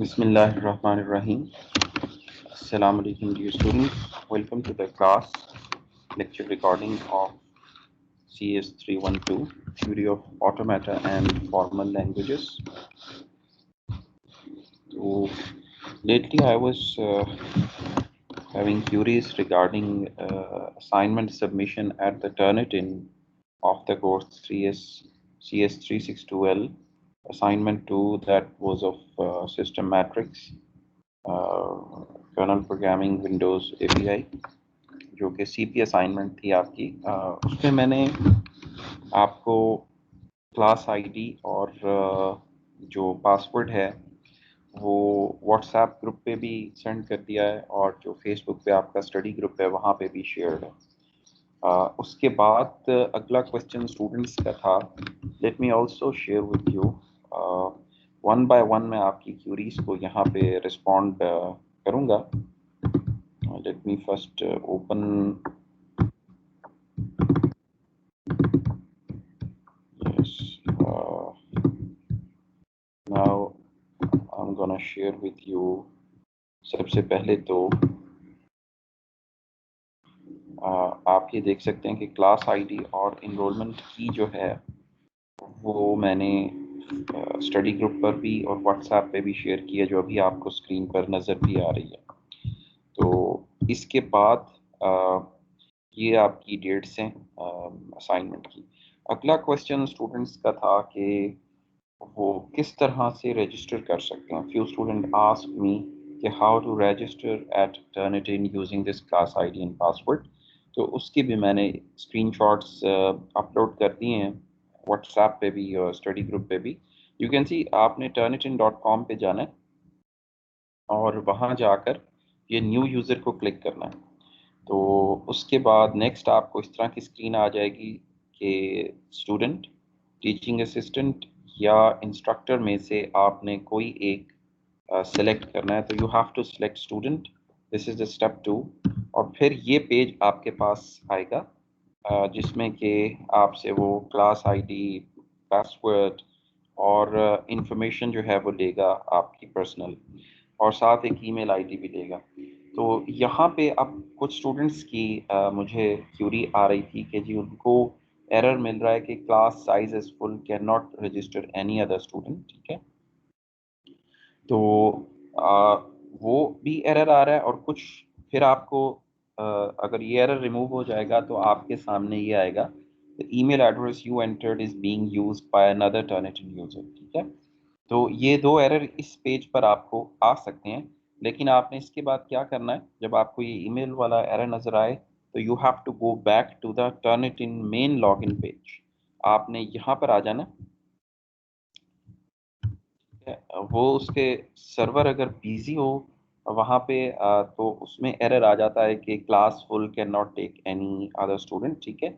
Bismillahirrahmanirrahim. Assalamu alaikum dear students. Welcome to the class lecture recording of CS 312 Theory of Automata and Formal Languages. So lately I was having queries regarding assignment submission at the Turnitin of the course 3S CS 362L. Assignment 2 that was of system matrix, kernel programming, Windows API, जो कि CP assignment थी आपकी। उसमें मैंने आपको class ID और जो password है वो व्हाट्सएप ग्रुप पे भी सेंड कर दिया है और जो फेसबुक पे आपका स्टडी ग्रुप है वहाँ पे भी शेयर है। उसके बाद अगला क्वेश्चन स्टूडेंट्स का था। Let me also share with you one by one मैं आपकी क्यूरीज को यहाँ पे रिस्पॉन्ड करूँगा। Let me first open now I am gonna share with you. सबसे पहले तो आप ये देख सकते हैं कि क्लास आईडी और इनरोलमेंट की जो है वो मैंने स्टडी ग्रुप पर भी और व्हाट्सएप पे भी शेयर किया, जो अभी आपको स्क्रीन पर नज़र भी आ रही है। तो इसके बाद ये आपकी डेट्स हैं असाइनमेंट की। अगला क्वेश्चन स्टूडेंट्स का था कि वो किस तरह से रजिस्टर कर सकते हैं। फ्यू स्टूडेंट आस्क मी कि how to register at Turnitin using this class ID and password. तो उसकी भी मैंने स्क्रीनशॉट्स अपलोड कर दिए हैं व्हाट्सएप पे भी और स्टडी ग्रुप पे भी। यू कैन सी आपने turnitin.com पे जाना है और वहाँ जाकर ये न्यू यूज़र को क्लिक करना है। तो उसके बाद नेक्स्ट आपको इस तरह की स्क्रीन आ जाएगी कि स्टूडेंट, टीचिंग असिस्टेंट या इंस्ट्रक्टर में से आपने कोई एक सेलेक्ट करना है। तो you have to select student, this is the step 2। और फिर ये पेज आपके पास आएगा जिसमें कि आपसे वो क्लास आईडी, पासवर्ड और इंफॉर्मेशन जो है वो लेगा आपकी पर्सनल, और साथ एक ईमेल आईडी भी लेगा। तो यहाँ पे अब कुछ स्टूडेंट्स की मुझे क्यूरी आ रही थी कि जी उनको एरर मिल रहा है कि class size is full, can not register any other student. ठीक है, तो वो भी एरर आ रहा है और कुछ फिर आपको अगर ये एरर रिमूव हो जाएगा तो आपके सामने ये आएगा, the email address you entered is being used by another Turnitin user. ठीक है, तो ये दो एरर इस पेज पर आपको आ सकते हैं, लेकिन आपने इसके बाद क्या करना है, जब आपको ये ईमेल वाला एरर नज़र आए तो you have to go back to the Turnitin main login page. आपने यहाँ पर आ जाना। वो उसके सर्वर अगर बिजी हो वहाँ पे तो उसमें एरर आ जाता है कि class full can not take any other student. ठीक है,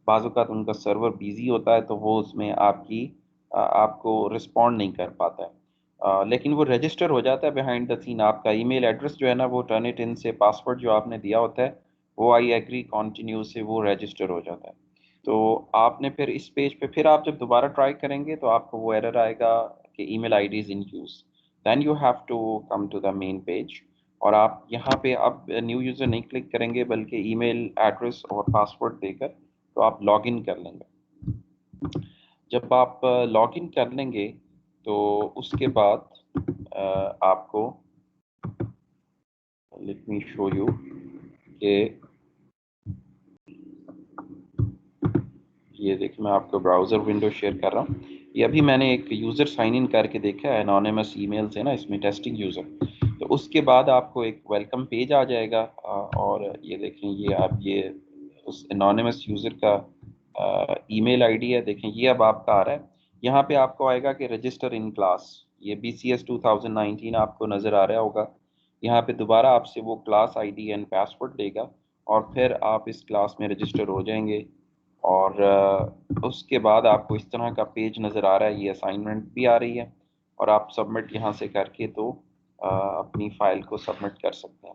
बाज़ औक़ात उनका सर्वर बिजी होता है तो वो उसमें आपको रिस्पॉन्ड नहीं कर पाता है। लेकिन वो रजिस्टर हो जाता है बिहाइंड द सीन। आपका ईमेल एड्रेस जो है ना, वो टर्निटिन से पासवर्ड जो आपने दिया होता है वो आई एग्री कंटिन्यू से वो रजिस्टर हो जाता है। तो आपने फिर इस पेज पे फिर आप जब दोबारा ट्राई करेंगे तो आपको वो एरर आएगा कि email ID is in use. Then you have to come to the main page और आप यहाँ पे अब न्यू यूज़र नहीं क्लिक करेंगे बल्कि ईमेल एड्रेस और पासवर्ड देकर तो आप लॉगिन कर लेंगे। जब आप लॉगिन कर लेंगे तो उसके बाद आपको, लेट मी शो यू कि ये देखिए मैं आपको ब्राउज़र विंडो शेयर कर रहा हूँ। ये अभी मैंने एक यूज़र साइन इन करके देखा है एनोनिमस ईमेल से ना, इसमें टेस्टिंग यूज़र। तो उसके बाद आपको एक वेलकम पेज आ जाएगा और ये देखें ये आप ये उस एनोनिमस यूज़र का ईमेल आईडी है। देखें ये अब आपका आ रहा है। यहाँ पे आपको आएगा कि रजिस्टर इन क्लास, ये BCS 2019 आपको नज़र आ रहा होगा। यहाँ पे दोबारा आपसे वो क्लास आईडी एंड पासवर्ड देगा और फिर आप इस क्लास में रजिस्टर हो जाएंगे। और उसके बाद आपको इस तरह का पेज नज़र आ रहा है, ये असाइनमेंट भी आ रही है और आप सबमिट यहाँ से करके तो अपनी फ़ाइल को सबमिट कर सकते हैं।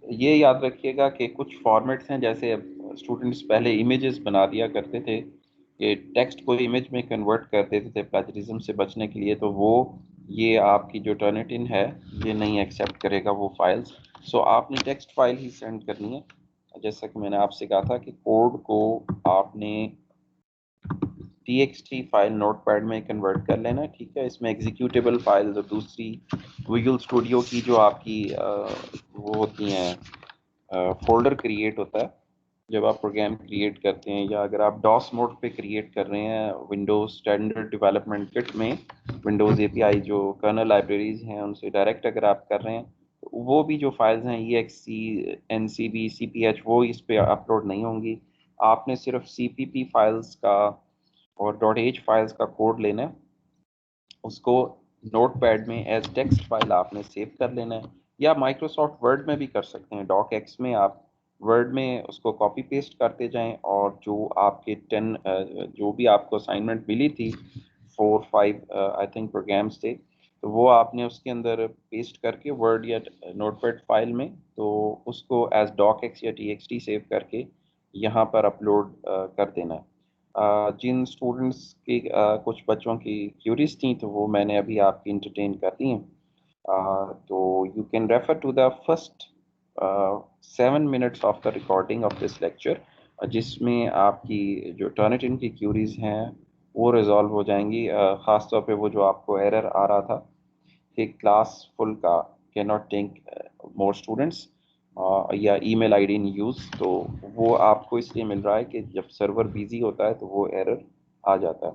ये याद रखिएगा कि कुछ फॉर्मेट्स हैं, जैसे स्टूडेंट्स पहले इमेजेस बना दिया करते थे, ये टेक्स्ट को इमेज में कन्वर्ट कर देते थे प्लेजरिज्म से बचने के लिए, तो वो ये आपकी जो टर्निटिन है ये नहीं एक्सेप्ट करेगा वो फाइल्स। सो आपने टेक्स्ट फाइल ही सेंड करनी है। जैसा कि मैंने आपसे कहा था कि कोड को आपने txt फाइल नोटपैड में कन्वर्ट कर लेना है, ठीक है। इसमें एग्जीक्यूटेबल फाइल और दूसरी विजुअल स्टूडियो की जो आपकी वो होती हैं, फोल्डर क्रिएट होता है जब आप प्रोग्राम क्रिएट करते हैं, या अगर आप डॉस मोड पे क्रिएट कर रहे हैं विंडोज स्टैंडर्ड डेवलपमेंट किट में, विंडोज एपीआई जो कर्नल लाइब्रेरीज हैं उनसे डायरेक्ट अगर आप कर रहे हैं, तो वो भी जो फाइल्स हैं EXE NCB CPH वो इस पे अपलोड नहीं होंगी। आपने सिर्फ CPP फाइल्स का और .h फाइल्स का कोड लेना है, उसको नोटपैड में एज टेक्स्ट फाइल आपने सेव कर लेना है, या माइक्रोसॉफ्ट वर्ड में भी कर सकते हैं। डॉक एक्स में आप वर्ड में उसको कॉपी पेस्ट करते जाएं, और जो आपके 10 जो भी आपको असाइनमेंट मिली थी 4-5 आई थिंक प्रोग्राम्स थे, तो वो आपने उसके अंदर पेस्ट करके वर्ड या नोटपैड फाइल में, तो उसको एज डॉक एक्स या TXT सेव करके यहाँ पर अपलोड कर देना है। जिन स्टूडेंट्स की कुछ बच्चों की क्यूरीज थी तो वो मैंने अभी आपकी इंटरटेन कर दी हैं। तो you can refer to the first 7 minutes of the recording of this lecture, जिसमें आपकी जो टर्निटिन की क्यूरीज हैं वो रिजॉल्व हो जाएंगी। ख़ास तौर पे वो जो आपको एरर आ रहा था कि क्लास फुल का can not take more students या ईमेल आईडी इन यूज़, तो वो आपको इसलिए मिल रहा है कि जब सर्वर बिजी होता है तो वो एरर आ जाता है।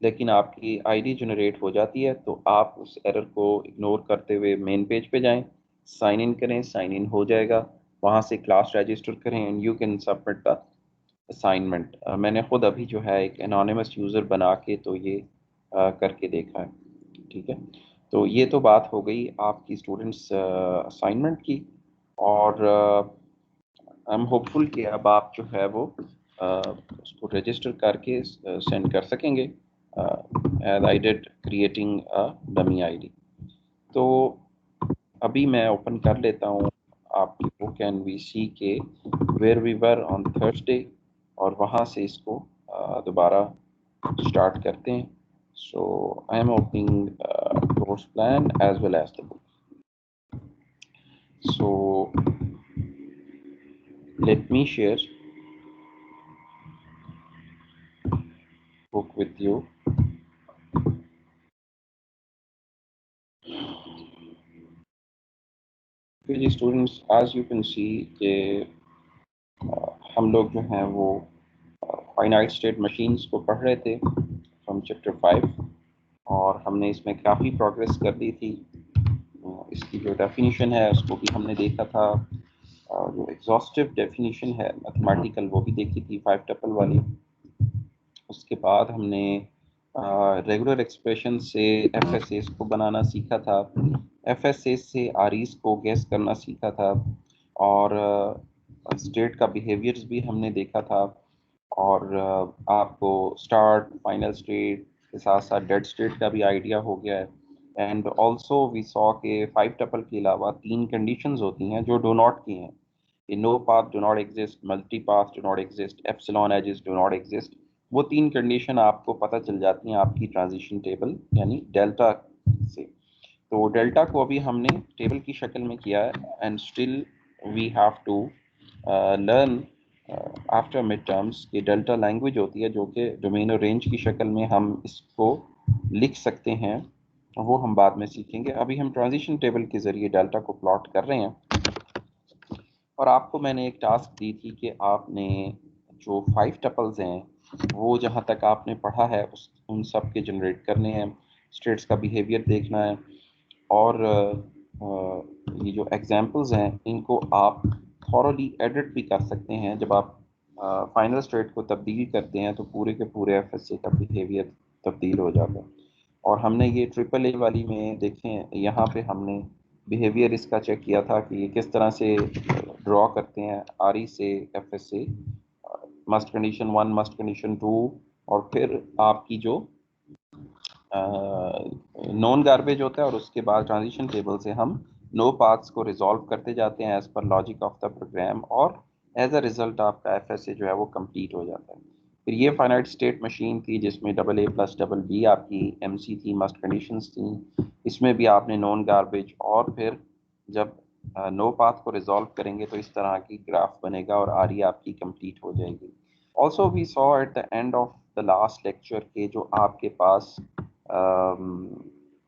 लेकिन आपकी आईडी जनरेट हो जाती है तो आप उस एरर को इग्नोर करते हुए मेन पेज पे जाएं, साइन इन करें, साइन इन हो जाएगा, वहाँ से क्लास रजिस्टर करें and you can submit the assignment. मैंने खुद अभी जो है एक एनोनिमस यूज़र बना के तो ये करके देखा है, ठीक है। तो ये तो बात हो गई आपकी स्टूडेंट्स असाइनमेंट की, और आई एम होपफुल कि अब आप जो है वो उसको रजिस्टर करके सेंड कर सकेंगे as I did creating a dummy ID. तो अभी मैं ओपन कर लेता हूँ आपकी बुक एंड वी सी के where we were on Thursday, और वहाँ से इसको दोबारा स्टार्ट करते हैं। So I am opening course plan as well as the book. So let me share book with you. Okay जी students, as you can see कि हम लोग जो हैं वो फाइनाइट स्टेट मशीन्स को पढ़ रहे थे फ्रॉम चैप्टर 5, और हमने इसमें काफ़ी प्रोग्रेस कर दी थी। इसकी जो डेफिनेशन है उसको भी हमने देखा था, जो एग्जॉस्टिव डेफिनेशन है मैथमेटिकल वो भी देखी थी 5 टपल वाली। उसके बाद हमने रेगुलर एक्सप्रेशन से FSAs को बनाना सीखा था, FSAs से REs को गैस करना सीखा था, और स्टेट का बिहेवियर्स भी हमने देखा था, और आपको स्टार्ट फाइनल स्टेट के साथ साथ डेड स्टेट का भी आइडिया हो गया है। एंड ऑल्सो वी सॉ के 5 टपल के अलावा 3 कंडीशंस होती हैं जो डो नॉट की हैं, कि no path do not exist, multi path do not exist, epsilon edges do not exist. वो 3 कंडीशन आपको पता चल जाती हैं आपकी ट्रांजिशन टेबल यानी डेल्टा से। तो डेल्टा को अभी हमने टेबल की शक्ल में किया है, and still we have to learn after mid terms की डेल्टा लैंग्वेज होती है जो कि डोमेन और रेंज की शक्ल में हम इसको लिख सकते हैं, वो हम बाद में सीखेंगे। अभी हम ट्रांजिशन टेबल के ज़रिए डेल्टा को प्लॉट कर रहे हैं, और आपको मैंने एक टास्क दी थी कि आपने जो 5 टपल्स हैं वो जहाँ तक आपने पढ़ा है उन सब के जनरेट करने हैं, स्टेट्स का बिहेवियर देखना है, और ये जो एग्जांपल्स हैं इनको आप थॉरली एडिट भी कर सकते हैं। जब आप फाइनल स्टेट को तब्दील करते हैं तो पूरे के पूरे FSA का बिहेवियर तब्दील हो जाता है। और हमने ये AAA वाली में देखें, यहाँ पे हमने बिहेवियर इसका चेक किया था कि ये किस तरह से ड्रॉ करते हैं RE से FSA, must condition 1, must condition 2, और फिर आपकी जो नॉन गार्बेज होता है, और उसके बाद ट्रांजिशन टेबल से हम नो पाथ्स को रिजॉल्व करते जाते हैं एज पर लॉजिक ऑफ द प्रोग्राम, और एज अ रिजल्ट आपका FSA जो है वो कंप्लीट हो जाता है। फिर ये फाइनाइट स्टेट मशीन थी जिसमें double A plus double B आपकी एमसी थी, मस्ट कंडीशंस थी। इसमें भी आपने नॉन गार्बेज, और फिर जब नो पाथ को रिजॉल्व करेंगे तो इस तरह की ग्राफ बनेगा और आरी आपकी कंप्लीट हो जाएगी। Also we saw at the end of the last lecture के जो आपके पास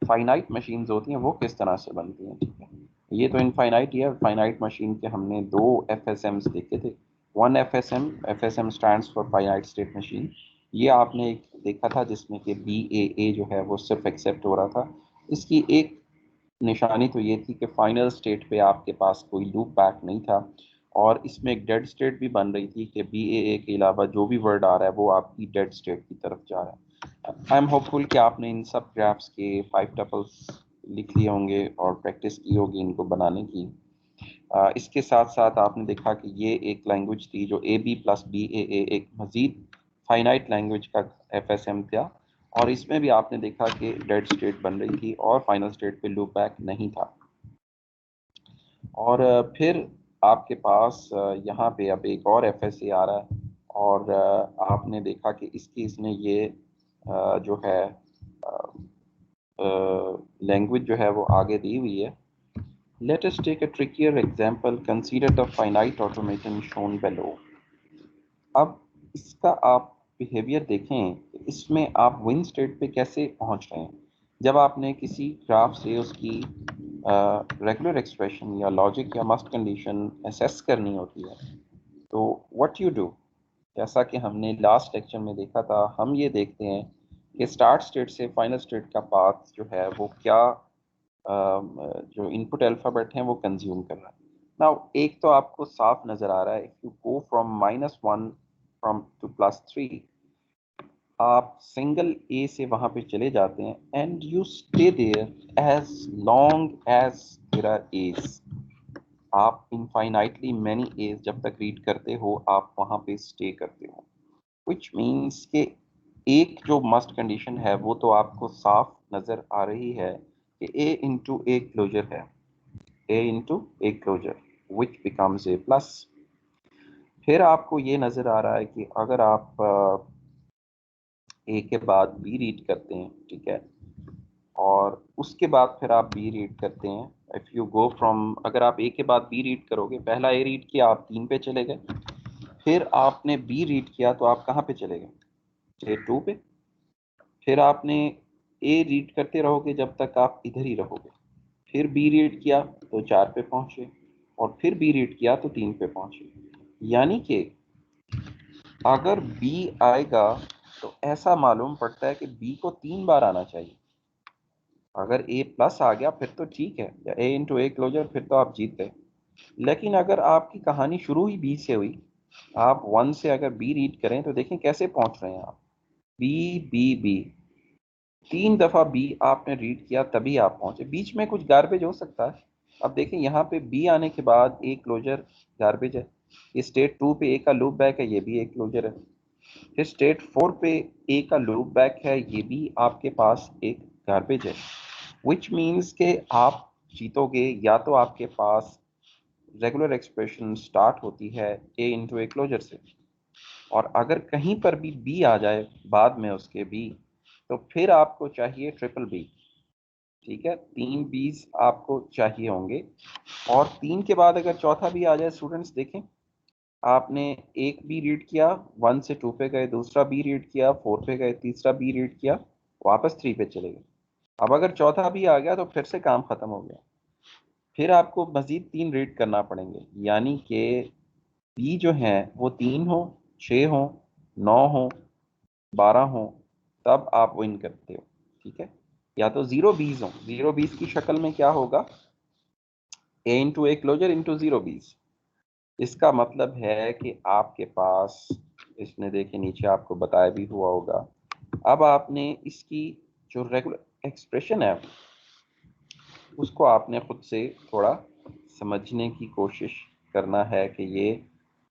फाइनाइट मशीन्स होती हैं वो किस तरह से बनती हैं। ठीक है, ये तो इनफाइनाइट है। फाइनाइट मशीन के हमने दो एफएसएम्स देखे थे। One FSM, FSM stands for finite state machine. ये आपने एक देखा था जिसमें कि BAA जो है वो सिर्फ एक्सेप्ट हो रहा था। इसकी एक निशानी तो ये थी कि फाइनल स्टेट पे आपके पास कोई लूप बैक नहीं था, और इसमें एक डेड स्टेट भी बन रही थी कि BAA के अलावा जो भी वर्ड आ रहा है वो आपकी डेड स्टेट की तरफ जा रहा है। आई एम होपफुल कि आपने इन सब ग्राफ्स के 5 टपल्स लिख लिए होंगे और प्रैक्टिस की होगी इनको बनाने की। इसके साथ साथ आपने देखा कि ये एक लैंग्वेज थी जो AB प्लस BAA एक मज़ीद फाइनाइट लैंग्वेज का FSM था, और इसमें भी आपने देखा कि डेड स्टेट बन रही थी और फाइनल स्टेट पे लूप बैक नहीं था। और फिर आपके पास यहाँ पे अब एक और FSA आ रहा है, और आपने देखा कि इसने ये जो है लैंग्वेज जो है वो आगे दी हुई है। Let us take a trickier example. Consider the finite automation shown below. अब इसका आप बिहेवियर देखें, इसमें आप विन स्टेट पे कैसे पहुंच रहे हैं। जब आपने किसी ग्राफ से उसकी रेगुलर एक्सप्रेशन या लॉजिक या मस्ट कंडीशन असेस करनी होती है, तो व्हाट यू डू, जैसा कि हमने लास्ट लेक्चर में देखा था, हम ये देखते हैं कि स्टार्ट स्टेट से फाइनल स्टेट का पाथ जो है वो क्या जो इनपुट अल्फ़ाबेट हैं वो कंज्यूम कर रहा है। नाउ एक तो आपको साफ नज़र आ रहा है, if you go from -1 from to +3, आप सिंगल ए से वहाँ पे चले जाते हैं and you stay there as long as there are edge. आप इनफाइनाइटली मैनी एज जब तक रीड करते हो आप वहाँ पे स्टे करते हो, विच मीन्स के एक जो मस्ट कंडीशन है वो तो आपको साफ नज़र आ रही है कि A इंटू ए क्लोजर है, A into A closure which becomes A plus. फिर आपको ये नज़र आ रहा है कि अगर आप A के बाद B रीड करते हैं, ठीक है, और उसके बाद फिर आप B रीड करते हैं, इफ़ यू गो फ्रॉम, अगर आप A के बाद B रीड करोगे, पहला A रीड किया आप 3 पे चले गए, फिर आपने B रीड किया तो आप कहाँ पे चले गए, A2 पे। फिर आपने A रीड करते रहोगे जब तक आप इधर ही रहोगे, फिर B रीड किया तो 4 पे पहुंचे, और फिर B रीड किया तो 3 पे पहुंचे। यानी कि अगर B आएगा तो ऐसा मालूम पड़ता है कि B को 3 बार आना चाहिए। अगर A प्लस आ गया फिर तो ठीक है, या A इंटू ए क्लोजर, फिर तो आप जीत गए। लेकिन अगर आपकी कहानी शुरू ही B से हुई, आप 1 से अगर B रीड करें तो देखें कैसे पहुंच रहे हैं आप, B B B, 3 दफ़ा B आपने रीड किया तभी आप पहुंचे। बीच में कुछ गार्बेज हो सकता है। अब देखें यहाँ पे B आने के बाद ए क्लोजर गार्बेज है, ये स्टेट 2 पे A का लूप बैक है, ये भी एक क्लोजर है। फिर स्टेट 4 पे A का लूप बैक है, ये भी आपके पास एक गार्बेज है, विच मीन्स के आप जीतोगे या तो आपके पास रेगुलर एक्सप्रेशन स्टार्ट होती है A इंटू ए क्लोजर से, और अगर कहीं पर भी B आ जाए बाद में उसके B, तो फिर आपको चाहिए ट्रिपल B। ठीक है, 3 B's आपको चाहिए होंगे, और 3 के बाद अगर चौथा भी आ जाए, स्टूडेंट्स देखें, आपने एक बी रीड किया, 1 से 2 पे गए, दूसरा बी रीड किया, 4 पे गए, तीसरा बी रीड किया, वापस 3 पे चले गए। अब अगर चौथा भी आ गया तो फिर से काम खत्म हो गया, फिर आपको मजीद 3 रीड करना पड़ेंगे, यानी कि बी जो है वो 3 हो, 6 हो, 9 हो, 12 हो, तब आप विन करते हो। ठीक है, या तो 0 बीज हो, 0 बीज की शक्ल में क्या होगा, ए इंटू ए क्लोजर इंटू 0 बीज। इसका मतलब है कि आपके पास, इसने देखे नीचे आपको बताया भी हुआ होगा, अब आपने इसकी जो रेगुलर एक्सप्रेशन है उसको आपने खुद से थोड़ा समझने की कोशिश करना है कि ये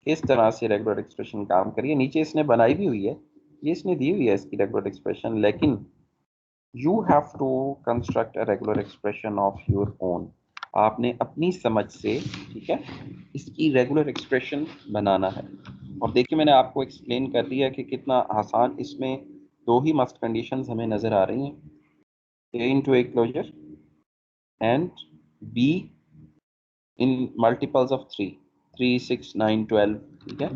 किस तरह से रेगुलर एक्सप्रेशन काम करिए। नीचे इसने बनाई भी हुई है, ये इसने दी हुई है इसकी रेगुलर एक्सप्रेशन, लेकिन you have to construct a regular expression of your own. आपने अपनी समझ से, ठीक है, इसकी रेगुलर एक्सप्रेशन बनाना है। और देखिए मैंने आपको एक्सप्लेन कर दिया कि कितना आसान, इसमें दो ही मस्ट कंडीशंस हमें नज़र आ रही हैं, a into A closure and b in multiples of 3, 3, 6, 9, 12, ठीक है।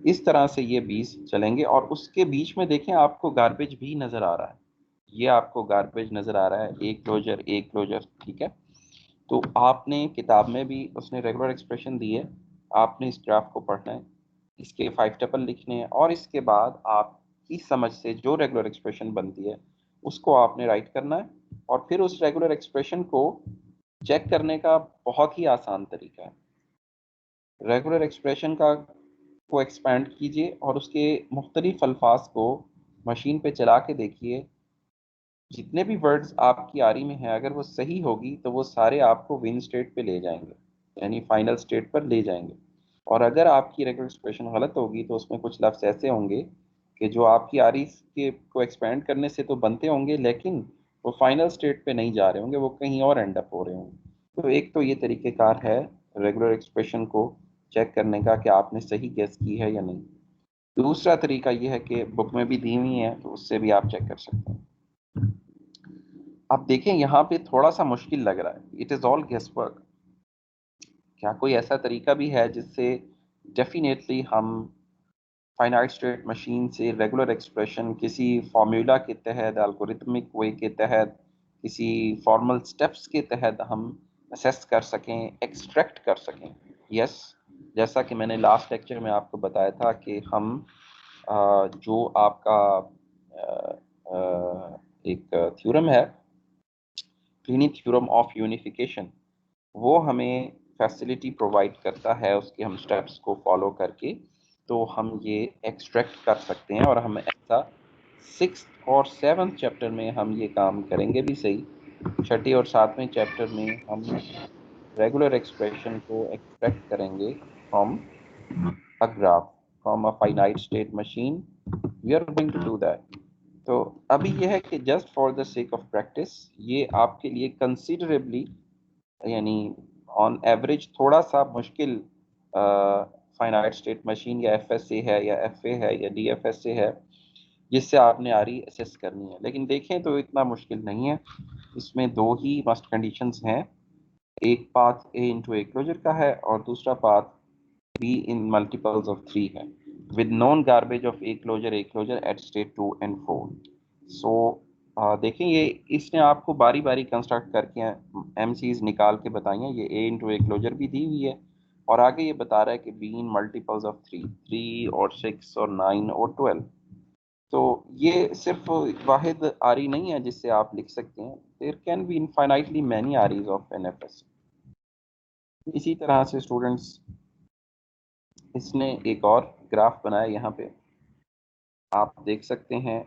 इस तरह से ये 20 चलेंगे और उसके बीच में देखें आपको गार्बेज भी नज़र आ रहा है, ये आपको गार्बेज नज़र आ रहा है, ए क्लोजर, ठीक है। तो आपने किताब में भी उसने रेगुलर एक्सप्रेशन दी है, आपने इस ग्राफ को पढ़ना है, इसके 5 टपल लिखने हैं और इसके बाद आप इस समझ से जो रेगुलर एक्सप्रेशन बनती है उसको आपने राइट करना है और फिर उस रेगुलर एक्सप्रेशन को चेक करने का बहुत ही आसान तरीका है। रेगुलर एक्सप्रेशन का को एक्सपैंड कीजिए और उसके मुख्तलिफ अल्फाज को मशीन पे चला के देखिए, जितने भी वर्ड्स आपकी आरी में हैं अगर वो सही होगी तो वो सारे आपको विन स्टेट पे ले जाएंगे, यानी फाइनल स्टेट पर ले जाएंगे। और अगर आपकी रेगुलर एक्सप्रेशन गलत होगी तो उसमें कुछ लफ्ज़ ऐसे होंगे कि जो आपकी आरी के को एक्सपैंड करने से तो बनते होंगे लेकिन वो फाइनल स्टेट पे नहीं जा रहे होंगे, वो कहीं और एंड अप हो रहे होंगे। तो एक तो ये तरीक़ेकार है रेगुलर एक्सप्रेशन को चेक करने का कि आपने सही गेस की है या नहीं। दूसरा तरीका ये है कि बुक में भी दी हुई है तो उससे भी आप चेक कर सकते हैं। आप देखें यहाँ पे थोड़ा सा मुश्किल लग रहा है, it is all guess work. क्या कोई ऐसा तरीका भी है जिससे डेफिनेटली हम फाइनाइट स्टेट मशीन से रेगुलर एक्सप्रेशन किसी फार्मूला के तहत, एल्गोरिथमिक वे के तहत, किसी फॉर्मल स्टेप्स के तहत हम असेस कर सकें, एक्सट्रैक्ट कर सकें? यस, जैसा कि मैंने लास्ट लेक्चर में आपको बताया था कि हम जो आपका एक थ्योरम है, क्लीनी थ्योरम ऑफ यूनिफिकेशन, वो हमें फैसिलिटी प्रोवाइड करता है, उसके हम स्टेप्स को फॉलो करके तो हम ये एक्सट्रैक्ट कर सकते हैं। और हम ऐसा 6th और 7th चैप्टर में हम ये काम करेंगे भी सही, 6ठे और 7वें चैप्टर में हम रेगुलर एक्सप्रेशन को एक्सट्रैक्ट करेंगे from a graph, from a finite state machine. We are going to do that. तो अभी यह है कि just for the sake of practice ये आपके लिए कंसिडरेबली, यानी ऑन एवरेज थोड़ा सा मुश्किल फाइनाइट स्टेट मशीन या एफएसए है या एफए है या डीएफएसए है जिससे आपने आरी असेस करनी है। लेकिन देखें तो इतना मुश्किल नहीं है, इसमें दो ही मस्ट कंडीशंस हैं, एक path A into A closure का है और दूसरा path B in multiples of 3 है, with known garbage of a closure at state 2 and 4. So देखें ये इसने आपको बारी बारी कंस्ट्रक्ट करके एमसीज निकाल के बताई हैं, ये ए इंटू ए क्लोजर भी दी हुई है और आगे ये बता रहा है कि बी इन मल्टीपल्स ऑफ 3, 3 और 6 और 9 और 12। तो ये सिर्फ वाहिद आरी नहीं है जिससे आप लिख सकते हैं, there can be infinitely many REs of NFAs. इसी तरह से स्टूडेंट्स इसने एक और ग्राफ बनाया, यहाँ पे आप देख सकते हैं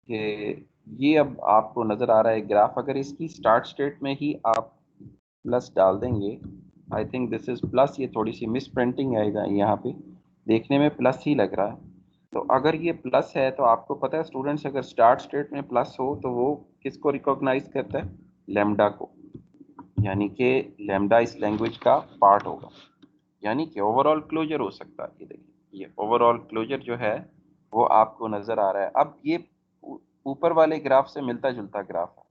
कि ये अब आपको नज़र आ रहा है ग्राफ, अगर इसकी स्टार्ट स्टेट में ही आप प्लस डाल देंगे, I think this is plus, ये थोड़ी सी मिस प्रिंटिंग है यहाँ पे, देखने में प्लस ही लग रहा है। तो अगर ये प्लस है तो आपको पता है स्टूडेंट्स, अगर स्टार्ट स्टेट में प्लस हो तो वो किसको रिकॉग्नाइज करता है? लैम्डा को, यानी कि लैम्डा इस लैंग्वेज का पार्ट होगा, यानी कि ओवरऑल क्लोजर हो सकता है। ये देखिए ये ओवरऑल क्लोजर जो है वो आपको नज़र आ रहा है। अब ये ऊपर वाले ग्राफ से मिलता जुलता ग्राफ है,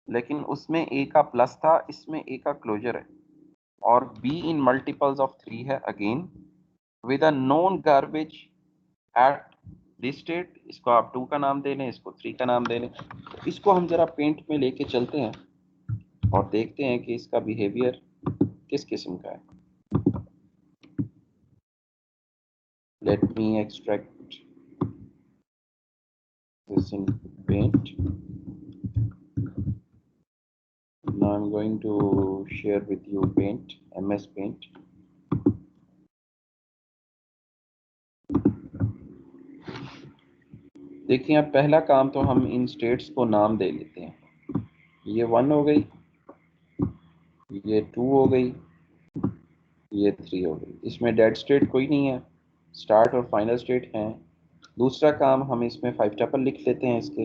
लेकिन उसमें ए का प्लस था, इसमें ए का क्लोजर है और बी इन मल्टीपल्स ऑफ 3 है again, with a known garbage at this state. इसको आप 2 का नाम दे लें, इसको 3 का नाम दे लें। इसको हम जरा पेंट में लेके चलते हैं और देखते हैं कि इसका बिहेवियर किस किस्म का है। Let me extract this in paint. Now I'm going to share with you paint, MS Paint. देखिए अब पहला काम तो हम इन स्टेट्स को नाम दे लेते हैं, ये 1 हो गई, ये 2 हो गई, ये 3 हो गई। इसमें डेड स्टेट कोई नहीं है, स्टार्ट और फाइनल स्टेट हैं। दूसरा काम हम इसमें 5 टपल लिख लेते हैं इसके।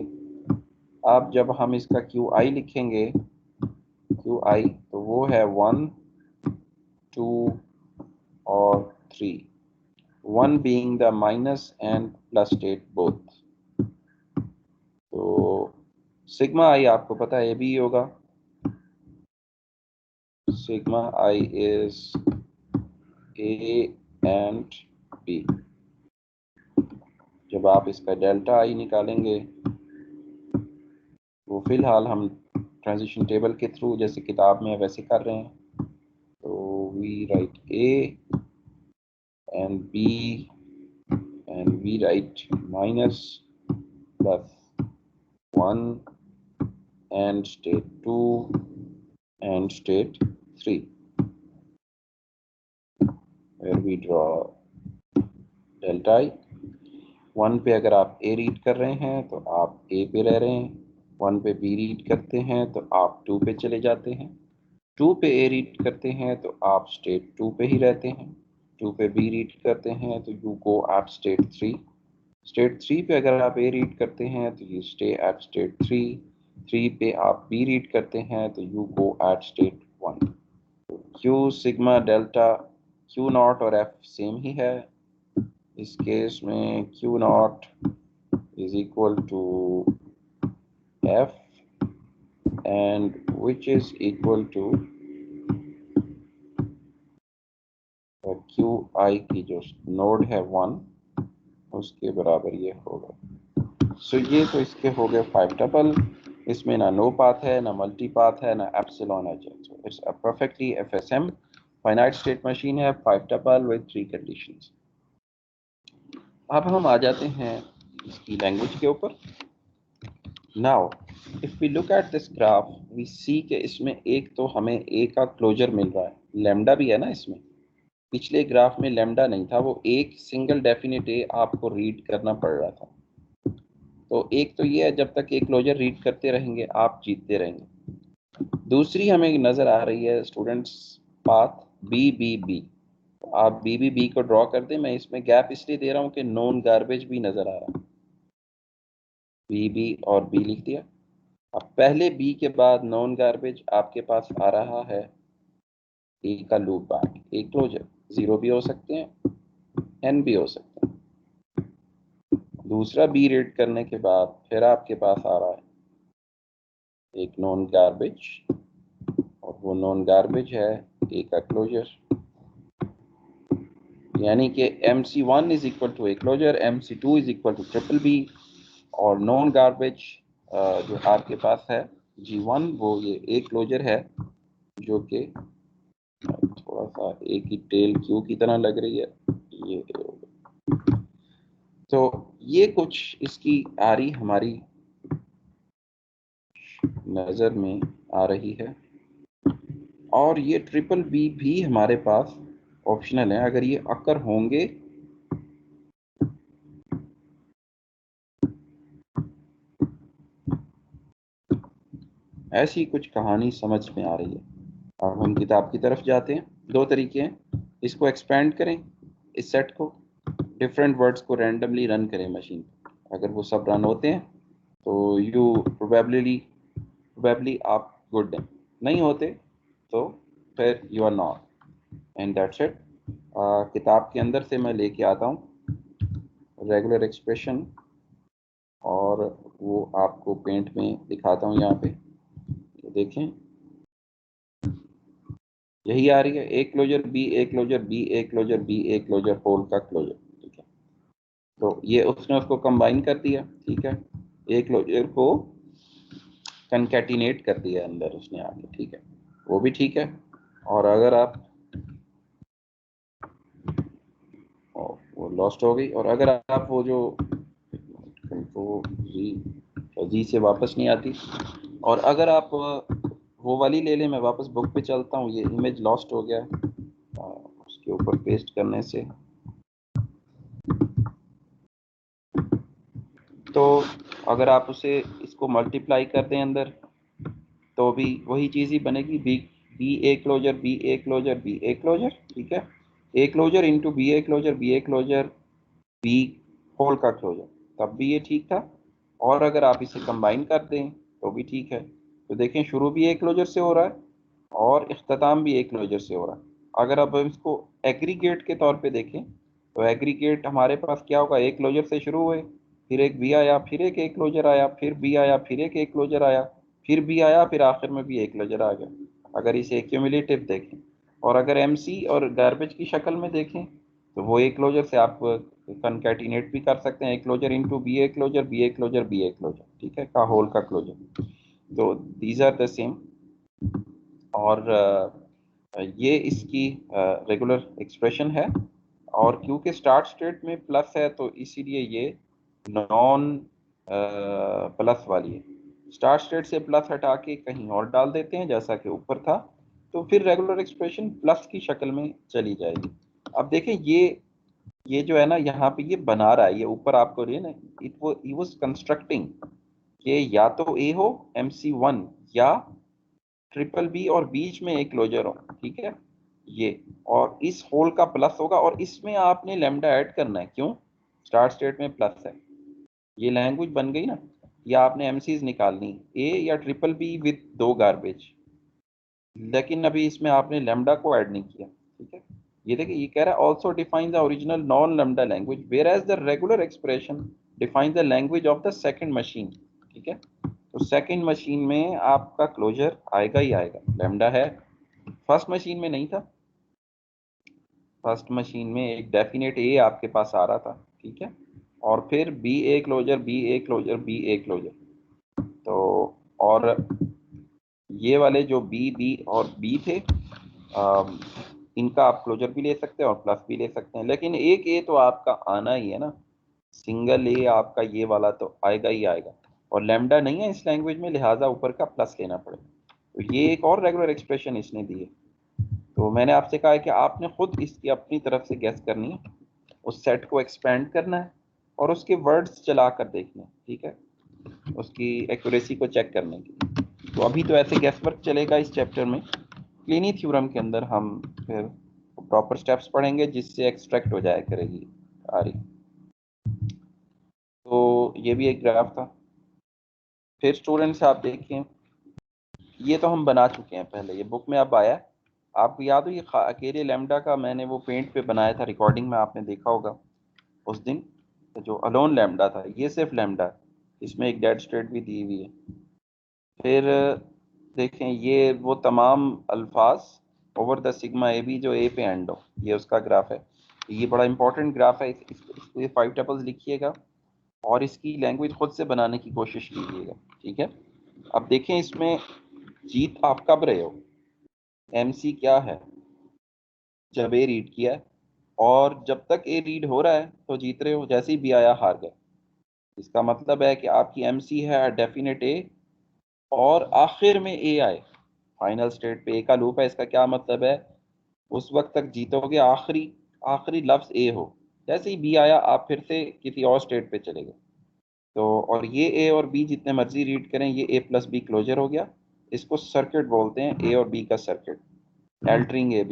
अब जब हम इसका क्यू आई लिखेंगे, क्यू आई, तो वो है 1, 2 और 3। 1 being the minus and plus state both। तो सिग्मा आई आपको पता है ये भी होगा, sigma I is A and B. जब आप इसका डेल्टा आई निकालेंगे, वो फिलहाल हम ट्रांजिशन टेबल के थ्रू जैसे किताब में वैसे कर रहे हैं। तो we write A and B and we write minus plus 1 and state 2 and state 3, where we draw delta I। 1 पे अगर आप A रीड कर रहे हैं तो आप A पे रह रहे हैं, 1 पे B रीड करते हैं तो आप 2 पे चले जाते हैं, 2 पे A रीड करते हैं तो आप स्टेट 2 पे ही रहते हैं, 2 पे B रीड करते हैं तो you go at state 3, state 3 पे अगर आप A रीड करते हैं तो यू स्टे एट स्टेट 3, 3 पे आप B रीड करते हैं तो you go at state 1। Q sigma delta Q not और F सेम ही है। इस केस में Q not is equal to F and which is equal to QI की जो नोड है 1 उसके बराबर ये होगा। सो ये तो इसके हो गए 5 टपल। इसमें ना नो पाथ है, ना मल्टी पाथ है, ना एप्सिलॉन है। So it's a perfectly FSM finite state machine है, 5 टपल विद 3 कंडीशंस। अब हम आ जाते हैं इसकी लैंग्वेज के ऊपर। Now if we look at this graph we see के इसमें एक तो हमें ए का क्लोजर मिल रहा है, लैम्डा भी है ना इसमें। पिछले ग्राफ में लैम्डा नहीं था, वो एक सिंगल डेफिनेट ए आपको रीड करना पड़ रहा था। तो एक तो ये है, जब तक एक क्लोजर रीड करते रहेंगे आप जीतते रहेंगे। दूसरी हमें नजर आ रही है students path B B B. आप बी बी बी को ड्रॉ कर दें, मैं इसमें गैप इसलिए दे रहा हूँ कि नॉन गार्बेज भी नजर आ रहा है। बी बी और बी लिख दिया। अब पहले बी के बाद नॉन गार्बेज आपके पास आ रहा है ए का लूप बैक, ए क्लोजर 0 भी हो सकते हैं, एन भी हो सकते हैं। दूसरा बी रीड करने के बाद फिर आपके पास आ रहा है एक नॉन गार्बेज, और वो नॉन गार्बेज है ए का क्लोजर, यानी कि MC1 is equal to A closure, MC2 is equal to triple B, और नॉन गार्बेज जो आपके पास है G1 वो ये ए क्लोजर है, जो कि थोड़ा सा ए की टेल क्यू की तरह लग रही है ये। तो ये कुछ इसकी आ रही हमारी नज़र में आ रही है। और ये ट्रिपल बी भी हमारे पास ऑप्शनल है, अगर ये अकर होंगे ऐसी कुछ कहानी समझ में आ रही है। अब हम किताब की तरफ जाते हैं। दो तरीके हैं, इसको एक्सपेंड करें, इस सेट को, डिफरेंट वर्ड्स को रैंडमली रन करें मशीन पर। अगर वो सब रन होते हैं तो यू प्रोबेबली आप गुड हैं, नहीं होते तो फिर you are not, and that's it. किताब के अंदर से मैं लेके आता हूँ रेगुलर एक्सप्रेशन, और वो आपको पेंट में दिखाता हूँ यहाँ पे, देखें यही आ रही है, A closure B A closure B A closure B A closure whole का क्लोजर। ठीक है, तो ये उसने उसको कंबाइन कर दिया। ठीक है, ए क्लोजर को कंकैटिनेट कर दिया अंदर उसने आके। ठीक है, वो भी ठीक है। और अगर आप वो लॉस्ट हो गई, और अगर आप वो जो तो जी से वापस नहीं आती, और अगर आप वो वाली ले लें, मैं वापस बुक पे चलता हूँ, ये इमेज लॉस्ट हो गया है उसके ऊपर पेस्ट करने से। तो अगर आप उसे इसको मल्टीप्लाई कर दें अंदर तो भी वही चीज़ ही बनेगी, B B A closure B A closure B A closure. ठीक है, A closure into B A closure B A closure B whole का क्लोजर, तब भी ये ठीक था। और अगर आप इसे कंबाइन कर दें तो भी ठीक है। तो देखें, शुरू भी एक क्लोजर से हो रहा है और इख्तिताम भी एक क्लोजर से हो रहा है। अगर आप इसको एग्रीगेट के तौर पे देखें तो एग्रीगेट हमारे पास क्या होगा, ए क्लोजर से शुरू हुए, फिर एक बी आया, फिर एक ए क्लोजर आया, फिर बी आया, फिर एक ए क्लोजर आया, फिर बी आया, फिर आखिर में भी ए क्लोजर आ गया। अगर इसे क्यूमुलेटिव देखें, और अगर एमसी और गार्बेज की शक्ल में देखें तो वो ए क्लोजर से आप कनकैटिनेट भी कर सकते हैं, A closure into B A closure, B A closure, B A closure, ठीक है, का होल का क्लोजर। तो दीज आर द सेम। और ये इसकी रेगुलर एक्सप्रेशन है, और क्योंकि स्टार्ट स्टेट में प्लस है तो इसीलिए ये नॉन प्लस वाली है। स्टार्ट स्टेट से प्लस हटा के कहीं और डाल देते हैं जैसा कि ऊपर था, तो फिर रेगुलर एक्सप्रेशन प्लस की शक्ल में चली जाएगी। अब देखें ये जो है ना यहाँ पे ये बना रहा है, ये ऊपर आपको रही है ना, इट वाज कंस्ट्रक्टिंग कि या तो ए हो MC1, या ट्रिपल बी और बीच में एक क्लोजर हो, ठीक है, ये, और इस होल का प्लस होगा, और इसमें आपने लैम्डा ऐड करना है। क्यों? स्टार्ट स्टेट में प्लस है, ये लैंग्वेज बन गई ना, या आपने एमसीज निकालनी, ए या ट्रिपल बी विद दो गार्बेज, लेकिन अभी इसमें आपने लैम्डा को ऐड नहीं किया, ठीक है। ये देखिए, ये कह रहा है also define the original non lambda language whereas the regular expression define the language of the second machine, ठीक है। तो सेकंड मशीन में आपका क्लोजर आएगा ही आएगा, लैम्डा है, फर्स्ट मशीन में नहीं था। फर्स्ट मशीन में एक डेफिनेट ए आपके पास आ रहा था, ठीक है, और फिर B A closure, B A closure, B A closure. तो और ये वाले जो बी बी और बी थे, अम, इनका आप क्लोजर भी ले सकते हैं और प्लस भी ले सकते हैं, लेकिन एक ए तो आपका आना ही है ना, सिंगल ए आपका ये वाला तो आएगा ही आएगा, और लैम्डा नहीं है इस लैंग्वेज में, लिहाजा ऊपर का प्लस लेना पड़ेगा। तो ये एक और रेगुलर एक्सप्रेशन इसने दी है। तो मैंने आपसे कहा है कि आपने खुद इसकी अपनी तरफ से गैस करनी है, उस सेट को एक्सपेंड करना है, और उसके वर्ड्स चला कर देखने, ठीक है, उसकी एक्यूरेसी को चेक करने के लिए। तो अभी तो ऐसे गैस वर्क चलेगा इस चैप्टर में। क्लीनी थ्योरम के अंदर हम फिर प्रॉपर स्टेप्स पढ़ेंगे जिससे एक्सट्रैक्ट हो जाया करेगी आ रही। तो ये भी एक ग्राफ था। फिर स्टूडेंट्स आप देखें, ये तो हम बना चुके हैं पहले, ये बुक में अब आया है। आपको याद हो ये अकेले लैम्डा का मैंने वो पेंट पे बनाया था, रिकॉर्डिंग में आपने देखा होगा उस दिन, तो जो अलोन लैम्डा था, ये सिर्फ लैम्डा है, इसमें एक डेड स्टेट भी दी हुई है। फिर देखें, ये वो तमाम अल्फाज over the sigma A B जो ए पे एंड हो, ये उसका ग्राफ है। ये बड़ा इंपॉर्टेंट ग्राफ है, इसको ये 5 टपल्स लिखिएगा और इसकी लैंग्वेज खुद से बनाने की कोशिश कीजिएगा, ठीक है। अब देखें, इसमें जीत आप कब रहे हो, MC क्या है, जब ए रीड किया है, और जब तक ए रीड हो रहा है तो जीत रहे हो, जैसे ही बी आया हार गए। इसका मतलब है कि आपकी MC है डेफिनेट ए, और आखिर में ए आए, फाइनल स्टेट पे ए का लूप है, इसका क्या मतलब है, उस वक्त तक जीतोगे, आखिरी आखिरी लफ्ज ए हो, जैसे ही बी आया आप फिर से किसी और स्टेट पे चले गए। तो और ये ए और बी जितने मर्जी रीड करें, ये ए प्लस बी क्लोजर हो गया, इसको सर्किट बोलते हैं, ए और बी का सर्किट, एल्टरिंग ए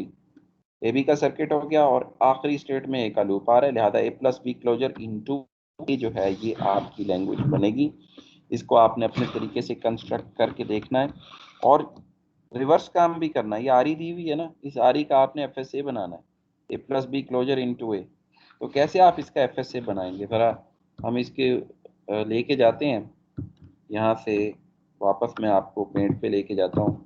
बी का सर्किट हो गया, और आखिरी स्टेट में ए का लूप आ रहा है, लिहाजा ए प्लस बी क्लोजर इंटू ए जो है ये आपकी लैंग्वेज बनेगी। इसको आपने अपने तरीके से कंस्ट्रक्ट करके देखना है, और रिवर्स काम भी करना है। ये आरी दी हुई है ना, इस आरी का आपने FSA बनाना है, ए प्लस बी क्लोजर इंटू ए। तो कैसे आप इसका FSA बनाएंगे, ज़रा हम इसके लेके जाते हैं यहाँ से, वापस मैं आपको पेंट पे लेके जाता हूँ।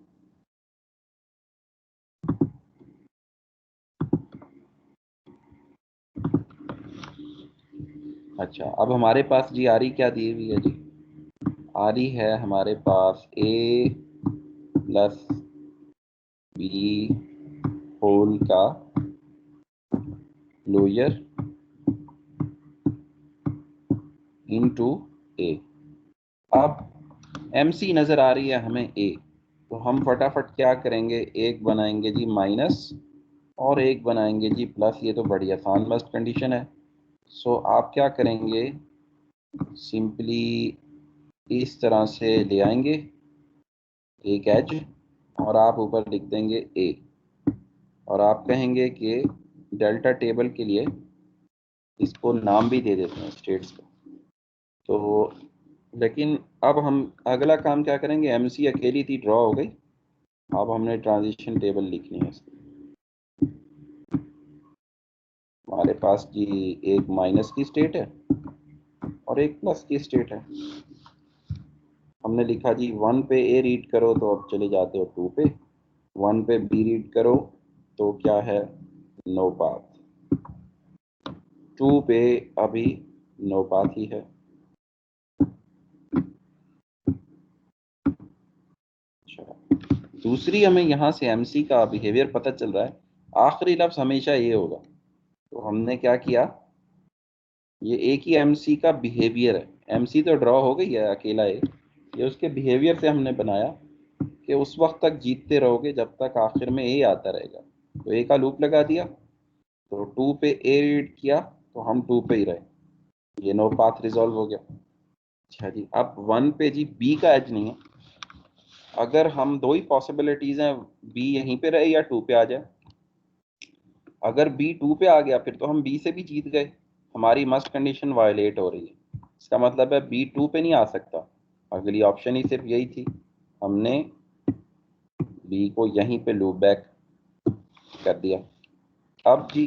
अच्छा, अब हमारे पास जी आरी क्या दी हुई है जी, आरी है हमारे पास ए प्लस बी होल का क्लोजर इनटू ए। अब MC नज़र आ रही है हमें ए, तो हम फटाफट क्या करेंगे, एक बनाएंगे जी माइनस और एक बनाएंगे जी प्लस, ये तो बड़ी आसान मस्त कंडीशन है। सो आप क्या करेंगे, सिंपली इस तरह से ले आएंगे एक एज, और आप ऊपर लिख देंगे ए, और आप कहेंगे कि डेल्टा टेबल के लिए इसको नाम भी दे देते हैं स्टेट्स को। तो लेकिन अब हम अगला काम क्या करेंगे, MC अकेली थी, ड्रॉ हो गई, अब हमने ट्रांजिशन टेबल लिखनी है इसकी। हमारे पास जी एक माइनस की स्टेट है और एक प्लस की स्टेट है। हमने लिखा जी 1 पे ए रीड करो तो अब चले जाते हो 2 पे, 1 पे बी रीड करो तो क्या है, नो पाथ। 2 पे अभी नो पाथ ही है। अच्छा, दूसरी हमें यहाँ से एमसी का बिहेवियर पता चल रहा है, आखिरी लफ्ज हमेशा ये होगा। तो हमने क्या किया, ये एक ही एमसी का बिहेवियर है, एमसी तो ड्रॉ हो गई है अकेला एक, ये उसके बिहेवियर से हमने बनाया कि उस वक्त तक जीतते रहोगे जब तक आखिर में ए आता रहेगा। तो ए का लूप लगा दिया, तो 2 पे ए रीड किया तो हम 2 पे ही रहे, ये नो पाथ रिजॉल्व हो गया। अच्छा जी, अब 1 पे जी बी का एज नहीं है। अगर हम दो ही पॉसिबिलिटीज हैं, बी यहीं पे रहे या 2 पे आ जाए। अगर बी 2 पे आ गया फिर तो हम बी से भी जीत गए, हमारी मस्ट कंडीशन वायलेट हो रही है। इसका मतलब है बी 2 पे नहीं आ सकता। अगली ऑप्शन ही सिर्फ यही थी, हमने बी को यहीं पे लूप बैक कर दिया। अब जी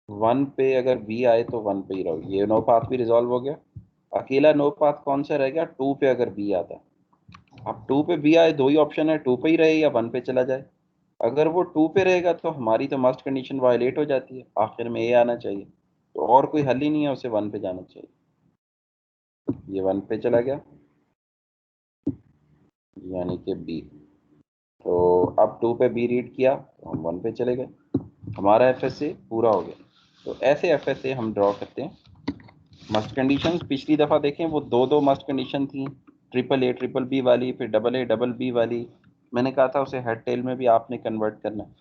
1 पे अगर बी आए तो 1 पे ही रहो, ये नो पाथ भी रिजॉल्व हो गया। अकेला नो पाथ कौन सा रह गया, 2 पे अगर बी आता। अब 2 पे बी आए, दो ही ऑप्शन है, 2 पे ही रहे या 1 पे चला जाए। अगर वो 2 पे रहेगा तो हमारी तो मस्ट कंडीशन वायलेट हो जाती है, आखिर में ए आना चाहिए। तो और कोई हल ही नहीं है, उसे 1 पे जाना चाहिए। ये 1 पे चला गया, यानी कि बी। तो अब 2 पे बी रीड किया तो हम 1 पे चले गए, हमारा एफ एस ए पूरा हो गया। तो ऐसे एफ एस ए हम ड्रॉ करते हैं। मस्ट कंडीशंस पिछली दफ़ा देखें वो दो दो मस्ट कंडीशन थी, ट्रिपल ए ट्रिपल बी वाली, फिर डबल ए डबल बी वाली। मैंने कहा था उसे हेड टेल में भी आपने कन्वर्ट करना है।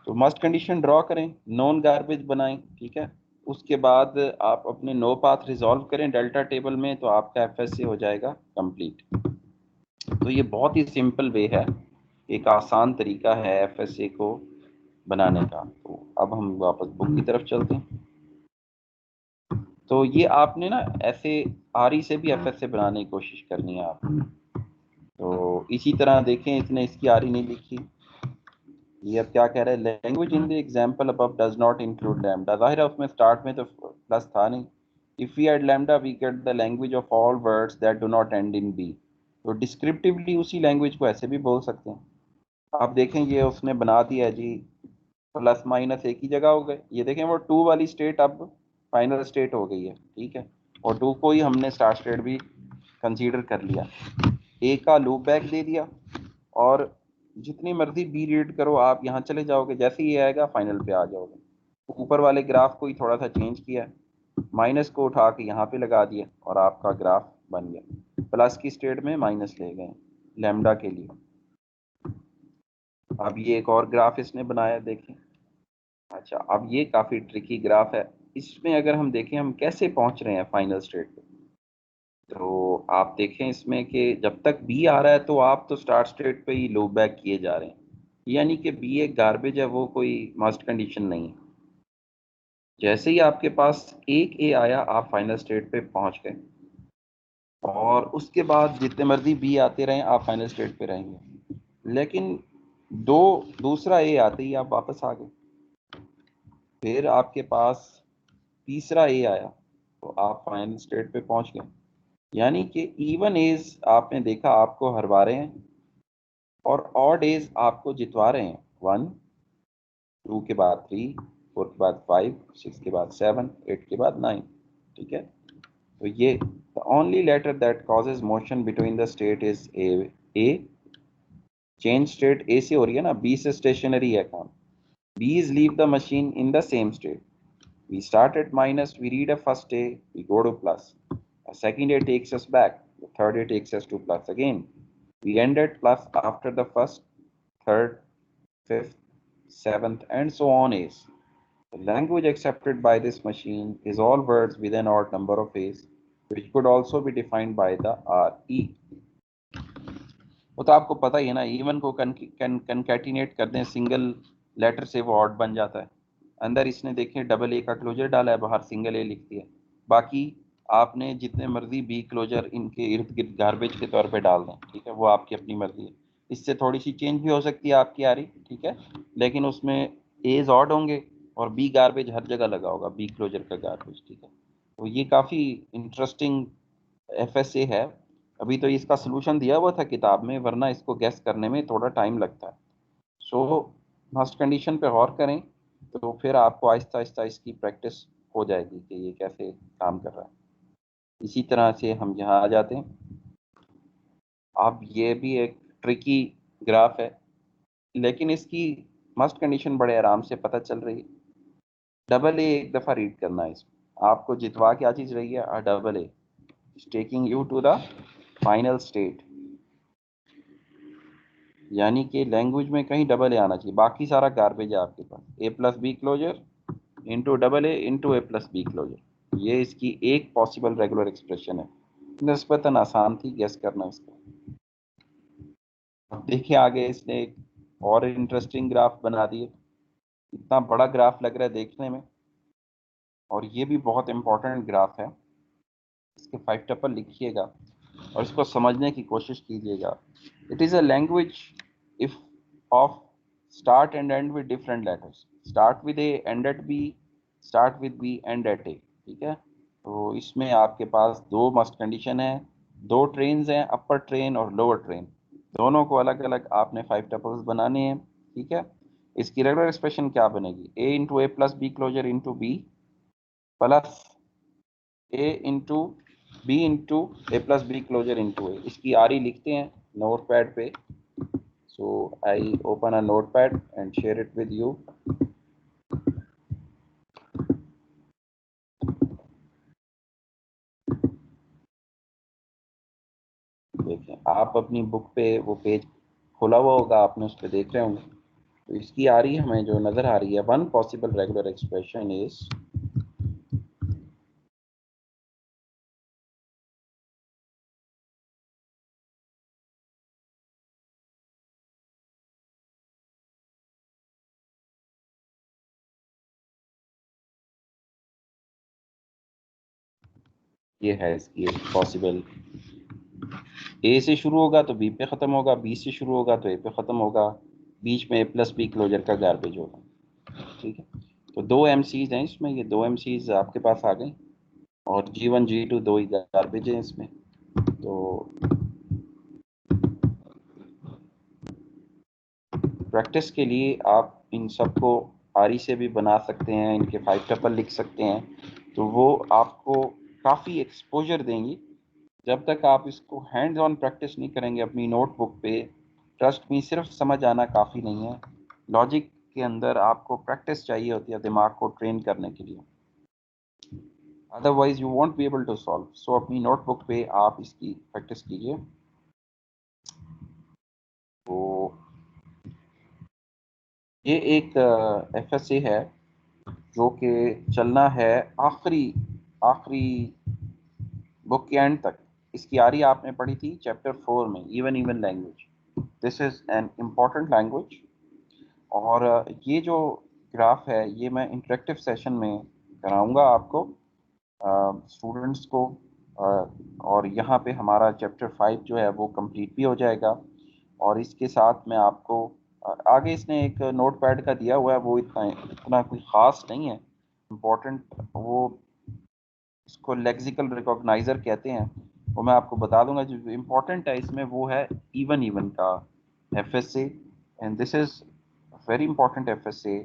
तो मस्ट कंडीशन ड्रॉ करें, नॉन गार्बेज बनाएं, ठीक है। उसके बाद आप अपने नो पाथ रिजॉल्व करें डेल्टा टेबल में, तो आपका एफ एस ए हो जाएगा कंप्लीट। तो ये बहुत ही सिंपल वे है, एक आसान तरीका है एफ एस ए को बनाने का। तो अब हम वापस बुक की तरफ चलते हैं। तो ये आपने ना ऐसे आरी से भी एफ एस ए बनाने की कोशिश करनी है आप। तो इसी तरह देखें, इसने इसकी आरी नहीं लिखी। ये अब क्या कह रहा है, language in the example above does not include lambda. जाहिर है उसमें स्टार्ट में तो प्लस था नहीं। If we add lambda we get the language of all words that do not end in B. तो डिस्क्रिप्टिवली उसी लैंग्वेज को ऐसे भी बोल सकते हैं। आप देखें ये उसने बना दिया है जी, प्लस माइनस एक ही जगह हो गए। ये देखें वो 2 वाली स्टेट अब फाइनल स्टेट हो गई है, ठीक है। और 2 को ही हमने स्टार्ट स्टेट भी कंसीडर कर लिया। ए का लूप बैक दे दिया, और जितनी मर्जी बी रीड करो आप यहाँ चले जाओगे, जैसे ही आएगा फाइनल पे आ जाओगे। ऊपर वाले ग्राफ को ही थोड़ा सा चेंज किया, माइनस को उठा के यहाँ पे लगा दिया और आपका ग्राफ बन गया। प्लस की स्टेट में माइनस ले गए लैम्डा के लिए। अब ये एक और ग्राफ इसने बनाया, देखें। अच्छा, अब ये काफ़ी ट्रिकी ग्राफ है। इसमें अगर हम देखें हम कैसे पहुंच रहे हैं फाइनल स्टेट पे, तो आप देखें इसमें कि जब तक बी आ रहा है तो आप तो स्टार्ट स्टेट पे ही लूप बैक किए जा रहे हैं, यानी कि बी एक गार्बेज है, वो कोई मस्ट कंडीशन नहीं है। जैसे ही आपके पास एक ए आया आप फाइनल स्टेट पे पहुंच गए, और उसके बाद जितने मर्जी बी आते रहें आप फाइनल स्टेट पे रहेंगे। लेकिन दो दूसरा ए आते ही आप वापस आ गए, फिर आपके पास तीसरा ए आया तो आप फाइनल स्टेट पे पहुंच गए। यानी कि इवन एज आपने देखा आपको हरवा रहे हैं, और ऑड एज आपको जितवा रहे हैं। 1, 2 के बाद 3, 4 के बाद 5, 6 के बाद 7, 8 के बाद 9, ठीक है। तो ये the only letter that causes motion between the state is a. Change state a से हो रही है ना, बी से स्टेशनरी है काम। बीज leave the machine in the same state. We start at minus, we read a first day, we go to plus. A second day takes us back, the third day takes us to plus again. We end at plus after the first, third, fifth, seventh, and so on is. The language accepted by this machine is all words with an odd number of A's, which could also be defined by the RE. वो तो आपको पता ही है ना, even को कनकैटिनेट कर दें single letter से वो ऑड बन जाता है। अंदर इसने देखें डबल ए का क्लोजर डाला है, बाहर सिंगल ए लिख दिया। बाकी आपने जितने मर्जी बी क्लोजर इनके इर्द गिर्द गार्बेज के तौर पे डाल दें, ठीक है, वो आपकी अपनी मर्जी है। इससे थोड़ी सी चेंज भी हो सकती है आपकी आ रही, ठीक है, लेकिन उसमें एज ऑड होंगे और बी गार्बेज हर जगह लगा होगा, बी क्लोजर का गार्बेज, ठीक है। तो ये काफ़ी इंटरेस्टिंग एफएसए है। अभी तो इसका सोल्यूशन दिया हुआ था किताब में, वरना इसको गेस करने में थोड़ा टाइम लगता है। सो मस्ट कंडीशन पे गौर करें, तो फिर आपको आहिस्ता आहिस्ता इसकी प्रैक्टिस हो जाएगी कि ये कैसे काम कर रहा है। इसी तरह से हम यहाँ आ जाते हैं। अब ये भी एक ट्रिकी ग्राफ है, लेकिन इसकी मस्ट कंडीशन बड़े आराम से पता चल रही है। डबल ए एक दफ़ा रीड करना है इसमें, आपको जितवा क्या चीज़ रही है, double A taking you to the final state, यानी कि लैंग्वेज में कहीं डबल ए आना चाहिए, बाकी सारा गार्बेज है आपके पास। A plus b closure into double a into a plus b closure, ये इसकी एक पॉसिबल रेगुलर एक्सप्रेशन है। निस्बतन आसान थी गेस करना इसका। अब देखिए आगे इसने एक और इंटरेस्टिंग ग्राफ बना दिए। इतना बड़ा ग्राफ लग रहा है देखने में, और ये भी बहुत इंपॉर्टेंट ग्राफ है। इसके 5 टपल लिखिएगा और इसको समझने की कोशिश कीजिएगा। It is a language if of start and end with different letters, start with a, and at b, start with b, and at a, ठीक है। तो इसमें आपके पास दो मस्ट कंडीशन है, दो ट्रेन्स हैं, अपर ट्रेन और लोअर ट्रेन। दोनों को अलग अलग आपने 5 टपल्स बनाने हैं, ठीक है। इसकी रेगुलर एक्सप्रेशन क्या बनेगी, a into a plus b closure into b plus a into b into a plus b closure into a. इसकी आरी लिखते हैं नोट पैड पे। So I open a notepad and share it with you. देखिए आप अपनी book पे वो page खोला हुआ होगा, आपने उस पर देख रहे होंगे। तो इसकी आ रही है हमें जो नज़र आ रही है, one possible regular expression is, ये है इसकी एक पॉसिबल। ए से शुरू होगा तो बी पे ख़त्म होगा, बी से शुरू होगा तो ए पे ख़त्म होगा, बीच में ए प्लस बी क्लोजर का गार्बेज होगा, ठीक है। तो दो एम सीज हैं इसमें, ये दो एम सीज आपके पास आ गई, और G1 G2 दो ही गार्बेज हैं इसमें। तो प्रैक्टिस के लिए आप इन सबको आरी से भी बना सकते हैं, इनके 5 टपल लिख सकते हैं। तो वो आपको काफ़ी एक्सपोजर देंगी। जब तक आप इसको हैंड्स ऑन प्रैक्टिस नहीं करेंगे अपनी नोटबुक पे, ट्रस्ट मी सिर्फ समझ आना काफ़ी नहीं है। लॉजिक के अंदर आपको प्रैक्टिस चाहिए होती है दिमाग को ट्रेन करने के लिए, otherwise you won't be able to solve. सो अपनी नोटबुक पे आप इसकी प्रैक्टिस कीजिए। तो ये एक एफएसए है जो कि चलना है आखिरी आखिरी बुक के एंड तक। इसकी आरी आपने पढ़ी थी चैप्टर 4 में, even even language. This is an important language. और ये जो ग्राफ है ये मैं इंटरेक्टिव सेशन में कराऊंगा आपको, स्टूडेंट्स को। और यहाँ पे हमारा चैप्टर 5 जो है वो कंप्लीट भी हो जाएगा। और इसके साथ मैं आपको आगे इसने एक नोट पैड का दिया हुआ है, वो इतना इतना कोई ख़ास नहीं है इम्पोर्टेंट। वो इसको लेक्सिकल रिकॉग्नाइजर कहते हैं, वो मैं आपको बता दूंगा। जो इम्पोर्टेंट है इसमें वो है इवन इवन का FSA, and this is very important FSA,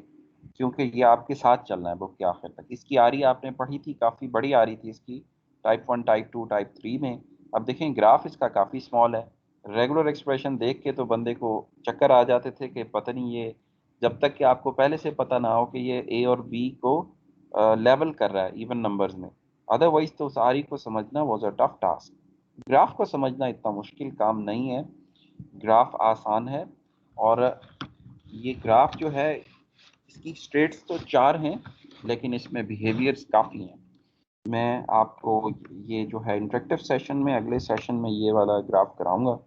क्योंकि ये आपके साथ चलना है बुक के आखिर तक। इसकी आरी आपने पढ़ी थी, काफ़ी बड़ी आ रही थी इसकी, टाइप 1 टाइप 2 टाइप 3 में। अब देखें ग्राफ इसका काफ़ी स्मॉल है। रेगुलर एक्सप्रेशन देख के तो बंदे को चक्कर आ जाते थे कि पता नहीं ये, जब तक कि आपको पहले से पता ना हो कि ये ए और बी को लेवल कर रहा है इवन नंबर्स में। अदरवाइज तो उस आरी को समझना was a tough task. Graph को समझना इतना मुश्किल काम नहीं है, ग्राफ आसान है। और ये ग्राफ जो है इसकी स्टेट्स तो 4 हैं, लेकिन इसमें बिहेवियर्स काफ़ी हैं। मैं आपको ये जो है इंटरेक्टिव सेशन में, अगले सेशन में ये वाला ग्राफ कराऊंगा।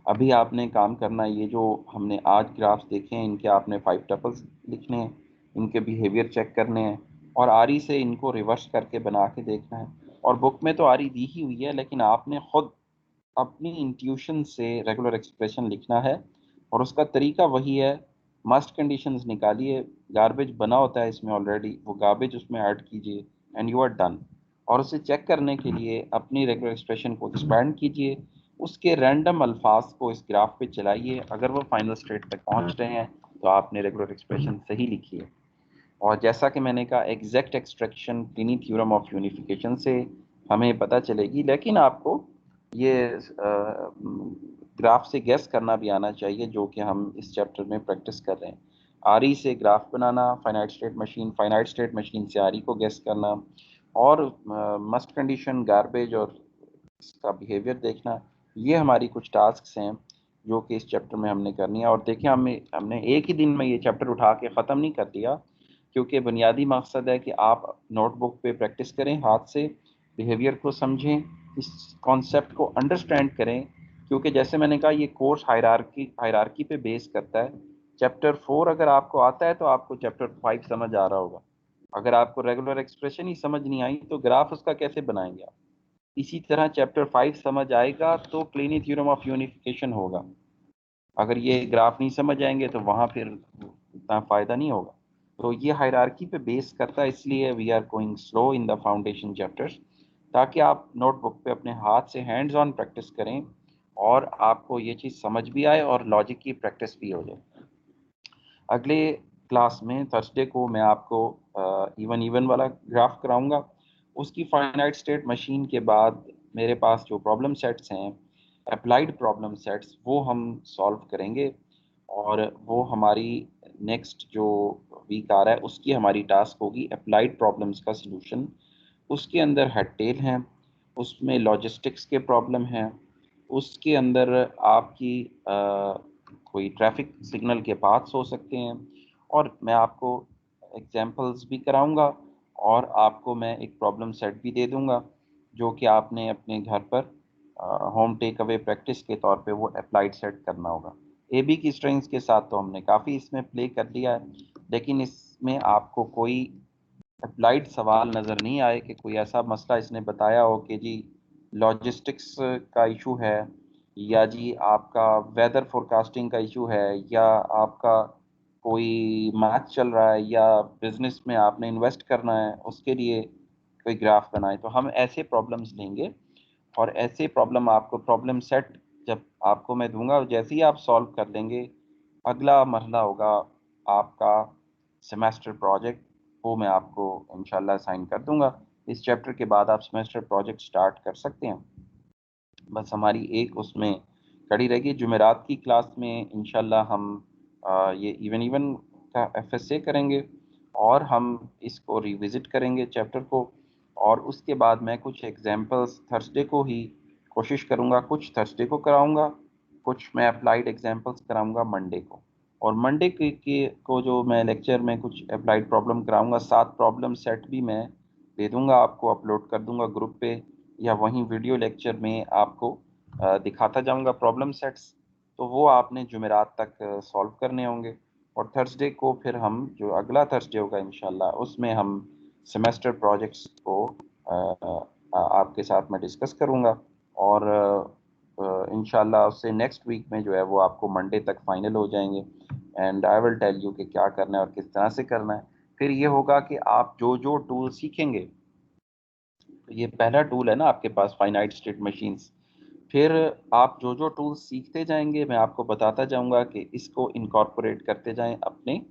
अभी आपने काम करना है, ये जो हमने आज ग्राफ्स देखे हैं इनके आपने 5 टपल्स लिखने हैं, इनके बिहेवियर चेक करने हैं, और आरी से इनको रिवर्स करके बना के देखना है। और बुक में तो आरी दी ही हुई है, लेकिन आपने खुद अपनी इंट्यूशन से रेगुलर एक्सप्रेशन लिखना है, और उसका तरीका वही है। मस्ट कंडीशंस निकालिए, गार्बेज बना होता है इसमें ऑलरेडी, वो गार्बेज उसमें ऐड कीजिए एंड यू आर डन। और उसे चेक करने के लिए अपनी रेगुलर एक्सप्रेशन को एक्सपैंड कीजिए, उसके रैंडम अल्फाज को इस ग्राफ पे चलाइए, अगर वो फाइनल स्टेट तक पहुंच रहे हैं तो आपने रेगुलर एक्सप्रेशन सही लिखी है। और जैसा कि मैंने कहा, exact extraction Kleene theorem of unification से हमें पता चलेगी, लेकिन आपको ये ग्राफ से गेस करना भी आना चाहिए, जो कि हम इस चैप्टर में प्रैक्टिस कर रहे हैं। आरई से ग्राफ बनाना, फाइनाइट स्टेट मशीन से आरई को गेस करना, और मस्ट कंडीशन, गार्बेज और इसका बिहेवियर देखना, ये हमारी कुछ टास्क्स हैं जो कि इस चैप्टर में हमने करनी है। और देखिए, हमने एक ही दिन में ये चैप्टर उठा के ख़त्म नहीं कर दिया, क्योंकि बुनियादी मकसद है कि आप नोटबुक पे प्रैक्टिस करें, हाथ से बिहेवियर को समझें, इस कॉन्सेप्ट को अंडरस्टैंड करें। क्योंकि जैसे मैंने कहा, ये कोर्स हायरार्की पे बेस करता है। चैप्टर 4 अगर आपको आता है तो आपको चैप्टर 5 समझ आ रहा होगा। अगर आपको रेगुलर एक्सप्रेशन ही समझ नहीं आई तो ग्राफ उसका कैसे बनाएंगे आप। इसी तरह चैप्टर 5 समझ आएगा तो क्लीनी थ्योरम ऑफ यूनिफिकेशन होगा। अगर ये ग्राफ नहीं समझ आएंगे तो वहां फिर उतना फायदा नहीं होगा। तो ये हायरार्की पे बेस करता है, इसलिए we are going slow in the foundation chapters, ताकि आप नोटबुक पे अपने हाथ से हैंड्स ऑन प्रैक्टिस करें और आपको ये चीज़ समझ भी आए और लॉजिक की प्रैक्टिस भी हो जाए। अगले क्लास में थर्सडे को मैं आपको इवन इवन वाला ग्राफ कराऊंगा। उसकी फाइनाइट स्टेट मशीन के बाद मेरे पास जो प्रॉब्लम सेट्स हैं, अप्लाइड प्रॉब्लम सेट्स, वो हम सॉल्व करेंगे। और वो हमारी नेक्स्ट जो वीक आ रहा है उसकी हमारी टास्क होगी अप्लाइड प्रॉब्लम्स का सलूशन। उसके अंदर हेड टेल हैं, उसमें लॉजिस्टिक्स के प्रॉब्लम हैं, उसके अंदर आपकी कोई ट्रैफिक सिग्नल के पाथ्स हो सकते हैं। और मैं आपको एग्जांपल्स भी कराऊंगा, और आपको मैं एक प्रॉब्लम सेट भी दे दूंगा जो कि आपने अपने घर पर होम टेक अवे प्रैक्टिस के तौर पे वो अप्लाइड सेट करना होगा। ए बी की स्ट्रिंग्स के साथ तो हमने काफ़ी इसमें प्ले कर लिया है, लेकिन इसमें आपको कोई अप्लाइड सवाल नज़र नहीं आए कि कोई ऐसा मसला इसने बताया हो कि जी लॉजिस्टिक्स का इशू है, या जी आपका वेदर फोरकास्टिंग का इशू है, या आपका कोई मैच चल रहा है, या बिजनेस में आपने इन्वेस्ट करना है उसके लिए कोई ग्राफ बनाए। तो हम ऐसे प्रॉब्लम्स लेंगे, और ऐसे प्रॉब्लम आपको प्रॉब्लम सेट जब आपको मैं दूंगा, जैसे ही आप सॉल्व कर लेंगे, अगला मरहला होगा आपका सेमेस्टर प्रोजेक्ट। वो मैं आपको इंशाल्लाह साइन कर दूंगा। इस चैप्टर के बाद आप सेमेस्टर प्रोजेक्ट स्टार्ट कर सकते हैं। बस हमारी एक उसमें कड़ी रहेगी, जुमेरात की क्लास में इंशाल्लाह हम ये इवन का एफएसए करेंगे, और हम इसको रिविजिट करेंगे चैप्टर को। और उसके बाद मैं कुछ एग्जांपल्स थर्सडे को ही कोशिश करूँगा, कुछ थर्सडे को कराऊँगा, कुछ मैं अप्लाइड एग्जांपल्स कराऊँगा मंडे को। और मंडे को जो मैं लेक्चर में कुछ अप्लाइड प्रॉब्लम कराऊँगा, 7 प्रॉब्लम सेट भी मैं दे दूँगा आपको, अपलोड कर दूँगा ग्रुप पे, या वहीं वीडियो लेक्चर में आपको दिखाता जाऊंगा प्रॉब्लम सेट्स। तो वो आपने जुमेरात तक सॉल्व करने होंगे। और थर्सडे को फिर हम, जो अगला थर्सडे होगा इंशाल्लाह, उसमें हम सेमेस्टर प्रोजेक्ट्स को आपके साथ मैं डिस्कस करूंगा। और इंशाल्लाह उससे नेक्स्ट वीक में जो है वो आपको मंडे तक फाइनल हो जाएंगे। And I will tell you कि क्या करना है और किस तरह से करना है। फिर ये होगा कि आप जो जो टूल सीखेंगे, तो ये पहला टूल है ना आपके पास, फाइनाइट स्टेट मशीन्स। फिर आप जो जो टूल्स सीखते जाएंगे मैं आपको बताता जाऊंगा कि इसको इनकॉर्पोरेट करते जाएं अपने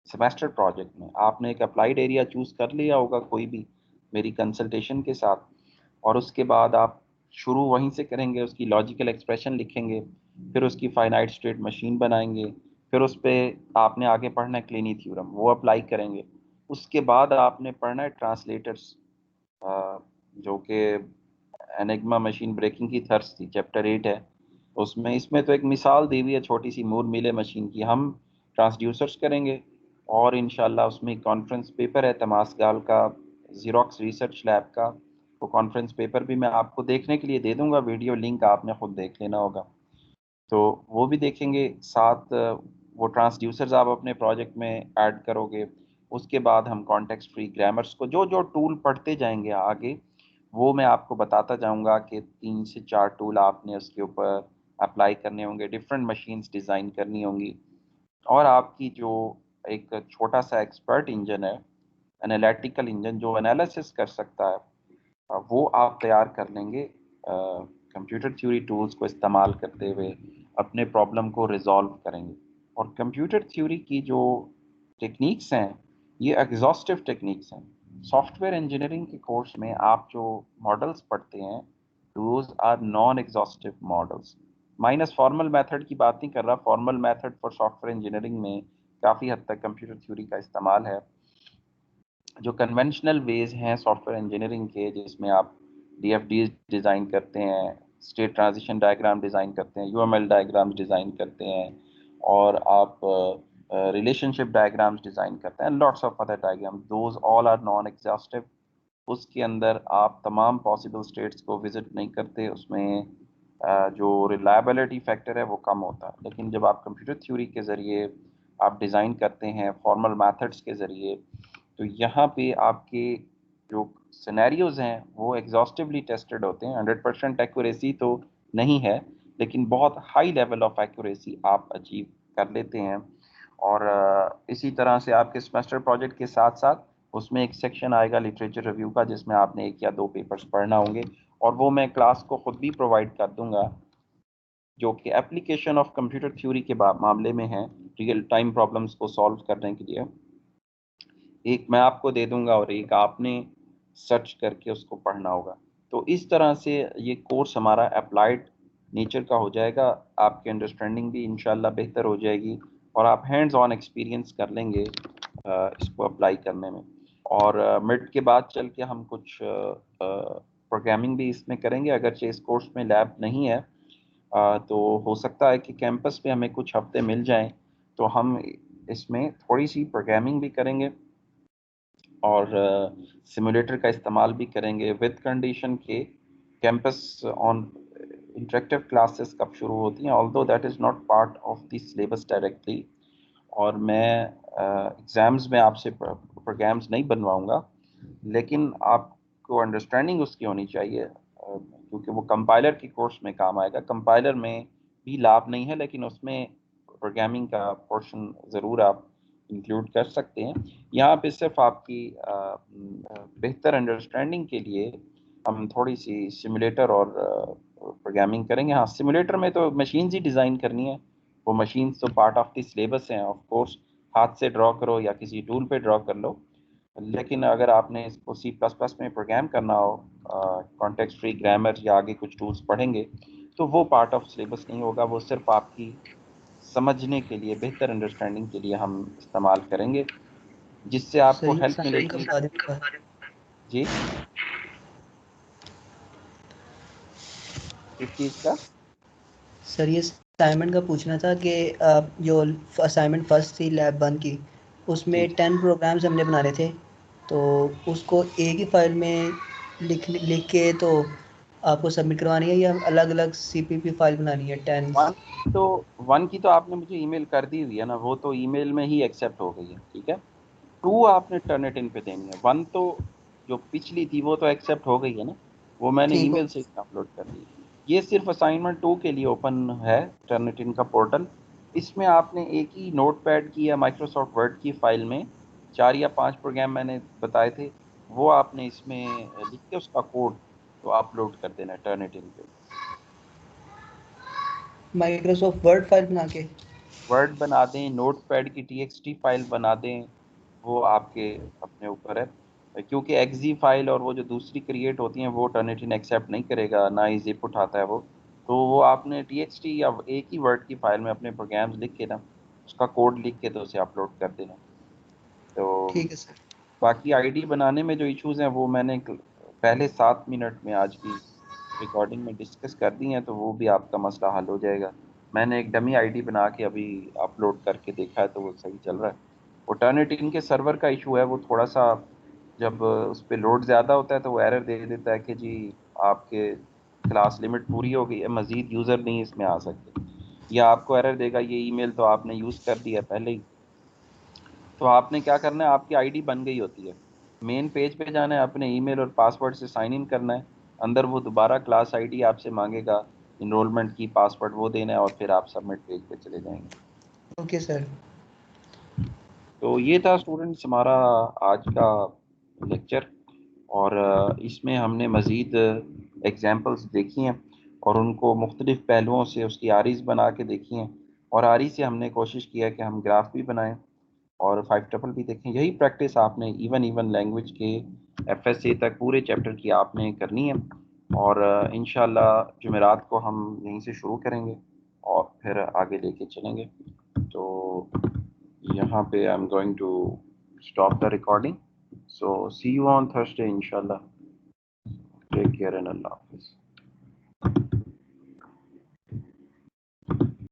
सेमेस्टर प्रोजेक्ट में। आपने एक अप्लाइड एरिया चूज कर लिया होगा कोई भी, मेरी कंसल्टेशन के साथ, और उसके बाद आप शुरू वहीं से करेंगे, उसकी लॉजिकल एक्सप्रेशन लिखेंगे, फिर उसकी फाइनाइट स्टेट मशीन बनाएंगे, फिर उस पर आपने आगे पढ़ना है क्लीनी थ्योरम, वो अप्लाई करेंगे। उसके बाद आपने पढ़ना है ट्रांसलेटर्स, जो कि एनिग्मा मशीन ब्रेकिंग की थर्स थी, चैप्टर 8 है उसमें। इसमें तो एक मिसाल दी हुई है छोटी सी मूर मिले मशीन की, हम ट्रांसड्यूसर्स करेंगे। और इंशाल्लाह उसमें कॉन्फ्रेंस पेपर है तमास गाल का, जीरोक्स रिसर्च लैब का। वो कॉन्फ्रेंस पेपर भी मैं आपको देखने के लिए दे दूंगा, वीडियो लिंक आपने खुद देख लेना होगा, तो वो भी देखेंगे साथ। वो ट्रांसड्यूसर्स आप अपने प्रोजेक्ट में ऐड करोगे। उसके बाद हम कॉन्टेक्स्ट फ्री ग्रामर्स को, जो जो टूल पढ़ते जाएंगे आगे, वो मैं आपको बताता जाऊंगा कि 3 से 4 टूल आपने उसके ऊपर अप्लाई करने होंगे, डिफरेंट मशीन्स डिज़ाइन करनी होंगी। और आपकी जो एक छोटा सा एक्सपर्ट इंजन है, एनालिटिकल इंजन जो एनालिसिस कर सकता है, वो आप तैयार कर लेंगे कंप्यूटर थ्योरी टूल्स को इस्तेमाल करते हुए अपने प्रॉब्लम को रिजॉल्व करेंगे। और कंप्यूटर थ्योरी की जो टेक्निक्स हैं ये एग्जॉस्टिव टेक्निक्स हैं। सॉफ्टवेयर इंजीनियरिंग के कोर्स में आप जो मॉडल्स पढ़ते हैं those are non exhaustive models. Minus formal method की बात नहीं कर रहा, formal method for software engineering में काफ़ी हद तक कंप्यूटर थ्योरी का इस्तेमाल है। जो कन्वेंशनल वेज हैं सॉफ्टवेयर इंजीनियरिंग के, जिसमें आप डीएफडी डिज़ाइन करते हैं, स्टेट ट्रांजिशन डायग्राम डिज़ाइन करते हैं, यूएमएल डायग्राम्स डिज़ाइन करते हैं, और आप रिलेशनशिप डायग्राम्स डिज़ाइन करते हैं, lots of other diagram, those all are non exhaustive. उसके अंदर आप तमाम पॉसिबल स्टेट्स को विजिट नहीं करते, उसमें जो रिलायबिलिटी फैक्टर है वो कम होता है। लेकिन जब आप कंप्यूटर थ्योरी के ज़रिए आप डिज़ाइन करते हैं फॉर्मल मेथड्स के ज़रिए, तो यहाँ पे आपके जो सिनेरियोज हैं वो एग्जॉस्टिवली टेस्टेड होते हैं। 100% एक्यूरेसी तो नहीं है, लेकिन बहुत हाई लेवल ऑफ एक्यूरेसी आप अचीव कर लेते हैं। और इसी तरह से आपके सेमेस्टर प्रोजेक्ट के साथ साथ उसमें एक सेक्शन आएगा लिटरेचर रिव्यू का, जिसमें आपने 1 या 2 पेपर्स पढ़ना होंगे, और वो मैं क्लास को खुद भी प्रोवाइड कर दूंगा, जो कि एप्लीकेशन ऑफ कंप्यूटर थ्योरी के मामले में है, रियल टाइम प्रॉब्लम्स को सॉल्व करने के लिए। एक मैं आपको दे दूंगा और एक आपने सर्च करके उसको पढ़ना होगा। तो इस तरह से ये कोर्स हमारा अप्लाइड नेचर का हो जाएगा, आपकी अंडरस्टैंडिंग भी इंशाल्लाह बेहतर हो जाएगी, और आप हैंड्स ऑन एक्सपीरियंस कर लेंगे इसको अप्लाई करने में। और मिड के बाद चल के हम कुछ प्रोग्रामिंग भी इसमें करेंगे, अगरचे इस कोर्स में लैब नहीं है, तो हो सकता है कि कैंपस पे हमें कुछ हफ्ते मिल जाएं, तो हम इसमें थोड़ी सी प्रोग्रामिंग भी करेंगे और सिमुलेटर का इस्तेमाल भी करेंगे विद कंडीशन के कैंपस ऑन इंटरेक्टिव क्लासेस कब शुरू होती हैं, although that is not part of the syllabus directly. और मैं एग्ज़ाम्स में आपसे प्रोग्राम्स नहीं बनवाऊंगा, लेकिन आपको अंडरस्टैंडिंग उसकी होनी चाहिए, क्योंकि वो कंपाइलर के कोर्स में काम आएगा। कंपाइलर में भी लाभ नहीं है, लेकिन उसमें प्रोग्रामिंग का पोर्शन ज़रूर आप इंक्लूड कर सकते हैं। यहाँ पे सिर्फ आपकी बेहतर अंडरस्टैंडिंग के लिए हम थोड़ी सी सिमुलेटर और प्रोग्रामिंग करेंगे। हाँ, सिमुलेटर में तो मशीन्स ही डिज़ाइन करनी है, वो मशीन्स तो पार्ट ऑफ द सिलेबस हैं ऑफ कोर्स, हाथ से ड्रॉ करो या किसी टूल पे ड्रॉ कर लो। लेकिन अगर आपने इसको सी प्लस प्लस में प्रोग्राम करना हो, कॉन्टेक्स्ट फ्री ग्रामर या आगे कुछ टूल्स पढ़ेंगे, तो वो पार्ट ऑफ सिलेबस नहीं होगा, वो सिर्फ आपकी समझने के लिए, बेहतर अंडरस्टैंडिंग के लिए हम इस्तेमाल करेंगे, जिससे आपको सही हेल्प साइमन का मिलेगी। बता दें बात। जी, किस चीज़ का? सर ये असाइनमेंट का पूछना था कि जो असाइनमेंट फर्स्ट थी लैब 1 की, जी उसमें जी। 10 प्रोग्राम्स हमने बनाने थे, तो उसको एक ही फाइल में लिख के तो आपको सबमिट करवानी है या अलग अलग सीपीपी फाइल बनानी है 10? वन तो वन की तो आपने मुझे ईमेल कर दी हुई है ना, वो तो ईमेल में ही एक्सेप्ट हो गई है, ठीक है। टू आपने टर्निटिन पे देनी है, वन तो जो पिछली थी वो तो एक्सेप्ट हो गई है ना, वो मैंने ठीक हो। ईमेल से अपलोड कर दी। ये सिर्फ असाइनमेंट 2 के लिए ओपन है टर्निटिन का पोर्टल। इसमें आपने एक ही नोटपैड की या माइक्रोसॉफ्ट वर्ड की फाइल में 4 या 5 प्रोग्राम मैंने बताए थे, वो आपने इसमें लिख के उसका कोड तो अपलोड कर देना टर्निटिन पे। माइक्रोसॉफ्ट वर्ड फाइल बना के? वर्ड बना दें, नोटपैड की टीएक्सटी फाइल बना दें, वो आपके अपने ऊपर है, क्योंकि एक्जी फाइल और वो जो दूसरी क्रिएट होती हैं वो टर्निटिन एक्सेप्ट नहीं करेगा, ना ही जिप उठाता है वो। तो वो आपने टीएक्सटी या एक ही वर्ड की फाइल में अपने प्रोग्राम्स लिख के ना, उसका कोड लिख के तो उसे अपलोड कर देना। तो ठीक है सर। बाकी आईडी बनाने में जो इश्यूज हैं वो मैंने पहले 7 मिनट में आज की रिकॉर्डिंग में डिस्कस कर दी हैं, तो वो भी आपका मसला हल हो जाएगा। मैंने एक डमी आईडी बना के अभी अपलोड करके देखा है, तो वो सही चल रहा है। वो टर्निटिन के सर्वर का इशू है, वो थोड़ा सा जब उस पर लोड ज़्यादा होता है तो वो एरर दे देता है कि जी आपके क्लास लिमिट पूरी हो गई है, मज़ीद यूज़र नहीं इसमें आ सकते, या आपको एरर देगा ये ईमेल तो आपने यूज़ कर दिया पहले ही। तो आपने क्या करना है, आपकी आईडी बन गई होती है, मेन पेज पे जाना है, अपने ईमेल और पासवर्ड से साइन इन करना है, अंदर वो दोबारा क्लास आईडी आपसे मांगेगा, इनरोलमेंट की पासवर्ड वो देना है, और फिर आप सबमिट पेज पे चले जाएंगे। Okay sir. तो ये था स्टूडेंट्स हमारा आज का लेक्चर, और इसमें हमने मज़ीद एग्जांपल्स देखी हैं और उनको मुख्तलिफ़ पहलुओं से उसकी आरीज़ बना के देखी हैं, और आरी से हमने कोशिश किया कि हम ग्राफ भी बनाएं और 5 भी देखें। यही प्रैक्टिस आपने इवन लैंग्वेज के FSA तक पूरे चैप्टर की आपने करनी है, और इंशाल्लाह जुमेरात को हम यहीं से शुरू करेंगे और फिर आगे लेके चलेंगे। तो यहाँ पे I am going to stop the recording, so see you on Thursday इंशाल्लाह। टेक केयर एंड अल्लाह हाफिज़।